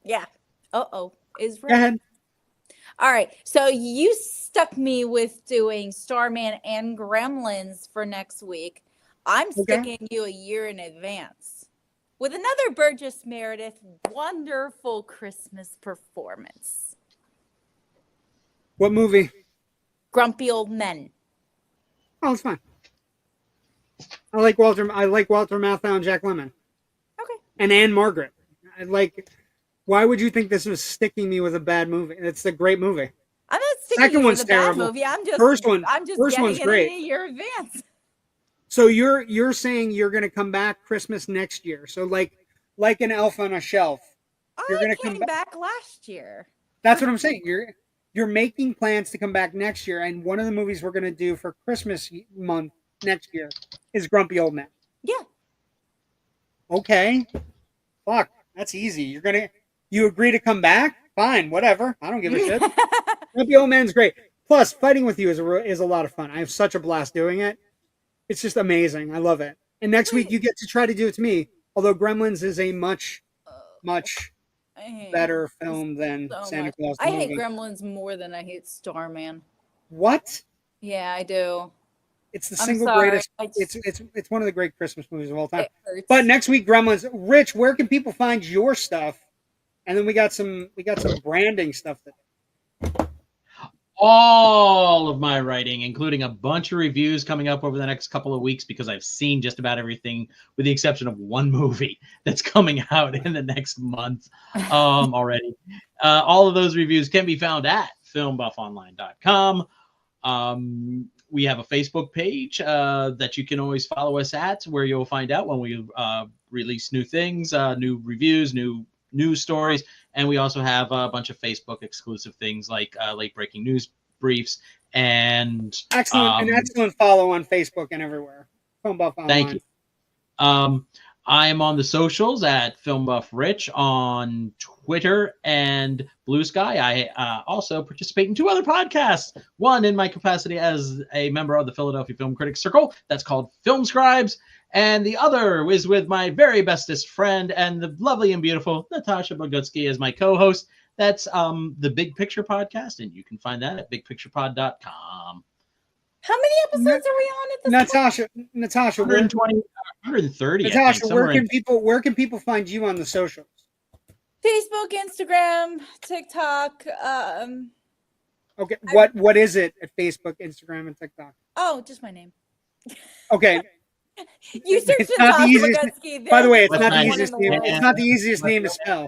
Yeah. Uh-oh. Is right. Go ahead. All right. So you stuck me with doing Starman and Gremlins for next week. I'm sticking you a year in advance with another Burgess Meredith wonderful Christmas performance. What movie? Grumpy Old Men. Oh, it's fine. I like Walter Matthau and Jack Lemmon. Okay. And Anne Margaret. Why would you think this was sticking me with a bad movie? It's a great movie. I'm not sticking Second you one's with a bad terrible. movie. I'm just First getting one's it great. in a year advance. So you're saying you're going to come back Christmas next year. So like an elf on a shelf. You're going to come back last year. That's what I'm saying. You're making plans to come back next year, and one of the movies we're going to do for Christmas month next year is Grumpy Old Men. Yeah. Okay. Fuck, that's easy. You agree to come back? Fine, whatever. I don't give a shit. Grumpy Old Men's great. Plus, fighting with you is a lot of fun. I have such a blast doing it. It's just amazing. I love it. And next week you get to try to do it to me. Although Gremlins is a much better film than Santa Claus. I hate Gremlins more than I hate Starman. What? Yeah, I do. It's the single greatest. It's one of the great Christmas movies of all time. But next week, Gremlins. Rich, where can people find your stuff? And then we got some branding stuff that. All of my writing, including a bunch of reviews coming up over the next couple of weeks, because I've seen just about everything with the exception of one movie that's coming out in the next month already. All of those reviews can be found at FilmBuffOnline.com. We have a Facebook page that you can always follow us at, where you'll find out when we release new things, new reviews, new news stories. And we also have a bunch of Facebook exclusive things like late breaking news briefs and an excellent follow on Facebook and everywhere. FilmBuff Online. Thank you. I am on the socials at FilmBuffRich on Twitter and Blue Sky. I also participate in 2 other podcasts. One in my capacity as a member of the Philadelphia Film Critics Circle. That's called Film Scribes. And the other is with my very bestest friend and the lovely and beautiful Natasha Bogutzki as my co-host. That's the Big Picture Podcast, and you can find that at bigpicturepod.com. How many episodes are we on at this point? Natasha, 120, 130. Natasha, where can people find you on the socials? Facebook, Instagram, TikTok. Okay, what is it at Facebook, Instagram, and TikTok? Oh, just my name. Okay. You search Natasha Bogutzki. By the way, it's not the easiest name. It's not the easiest name to spell.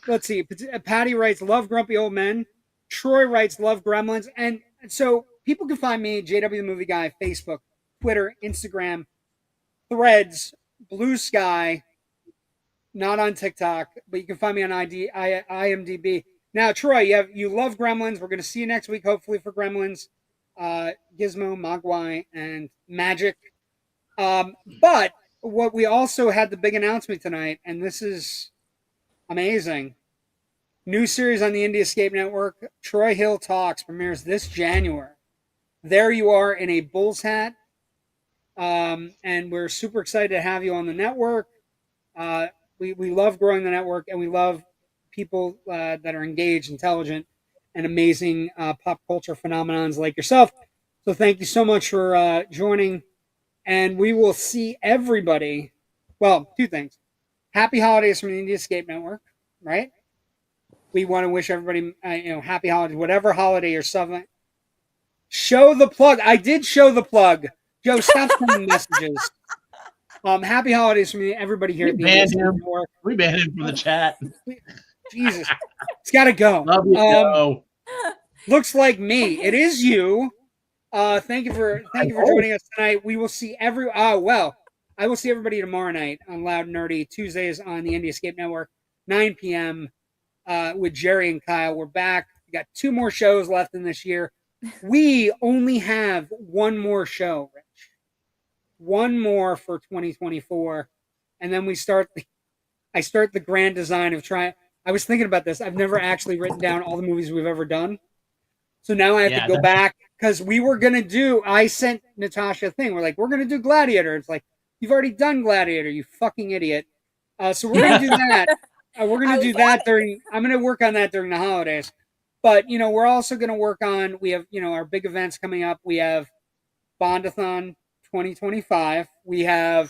Let's see. Patty writes, "Love Grumpy Old Men." Troy writes, "Love Gremlins." And so people can find me, JW the Movie Guy, Facebook, Twitter, Instagram, Threads, Blue Sky. Not on TikTok, but you can find me on IMDb. Now, Troy, you love Gremlins. We're going to see you next week, hopefully, for Gremlins. Gizmo, Mogwai, and Magic. But what we also had the big announcement tonight, and this is amazing. New series on the Indie Escape Network, Troy Hill Talks, premieres this January. There you are in a Bulls hat. And we're super excited to have you on the network. We love growing the network, and we love people that are engaged, intelligent, and amazing pop culture phenomenons like yourself. So thank you so much for joining, and we will see everybody. Well, two things. Happy holidays from the Indie Escape Network, right? We want to wish everybody, happy holidays, whatever holiday you're celebrating. Show the plug. I did show the plug. Joe, stop sending messages. Happy holidays from everybody here at the Indie Escape Network. We banned him from the chat. Jesus, it's got to go. Love you, Joe. Looks like me. It is you. Thank you for joining us tonight. We will see I will see everybody tomorrow night on Loud and Nerdy, Tuesdays on the Indie Escape Network, 9 p.m. With Jerry and Kyle. We're back. We got 2 more shows left in this year. We only have 1 more show, Rich. 1 more for 2024, and then I start the grand design of trying. I was thinking about this. I've never actually written down all the movies we've ever done, so now I have to go back because we were gonna do. I sent Natasha a thing. We're like, we're gonna do Gladiator. It's like, you've already done Gladiator, you fucking idiot. So we're gonna do that. We're gonna do that during. I'm gonna work on that during the holidays. But we're also gonna work on. We have our big events coming up. We have Bondathon 2025. We're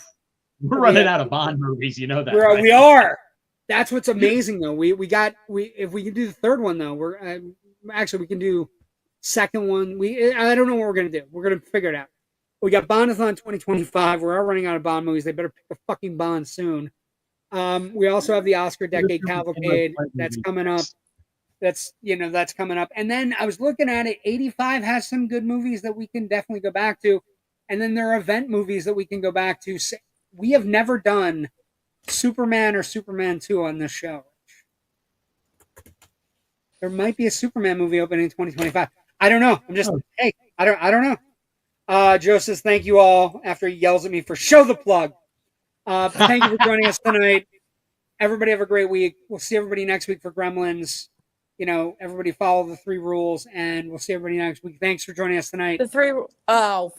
running out of Bond movies. You know that. Right? We are. That's what's amazing though. If we can do the third one though, we're actually we can do second one. I don't know what we're gonna do. We're gonna figure it out. We got Bondathon 2025. We're all running out of Bond movies. They better pick a fucking Bond soon. We also have the Oscar Decade Cavalcade that's coming up. That's coming up. And then I was looking at it. 85 has some good movies that we can definitely go back to. And then there are event movies that we can go back to. We have never done Superman or Superman 2 on this show. There might be a Superman movie opening in 2025. I don't know. I don't know. Joe says thank you all after he yells at me for show the plug. Thank you for joining us tonight. Everybody have a great week. We'll see everybody next week for Gremlins. Everybody follow the 3 rules, and we'll see everybody next week. Thanks for joining us tonight. The 3. Oh.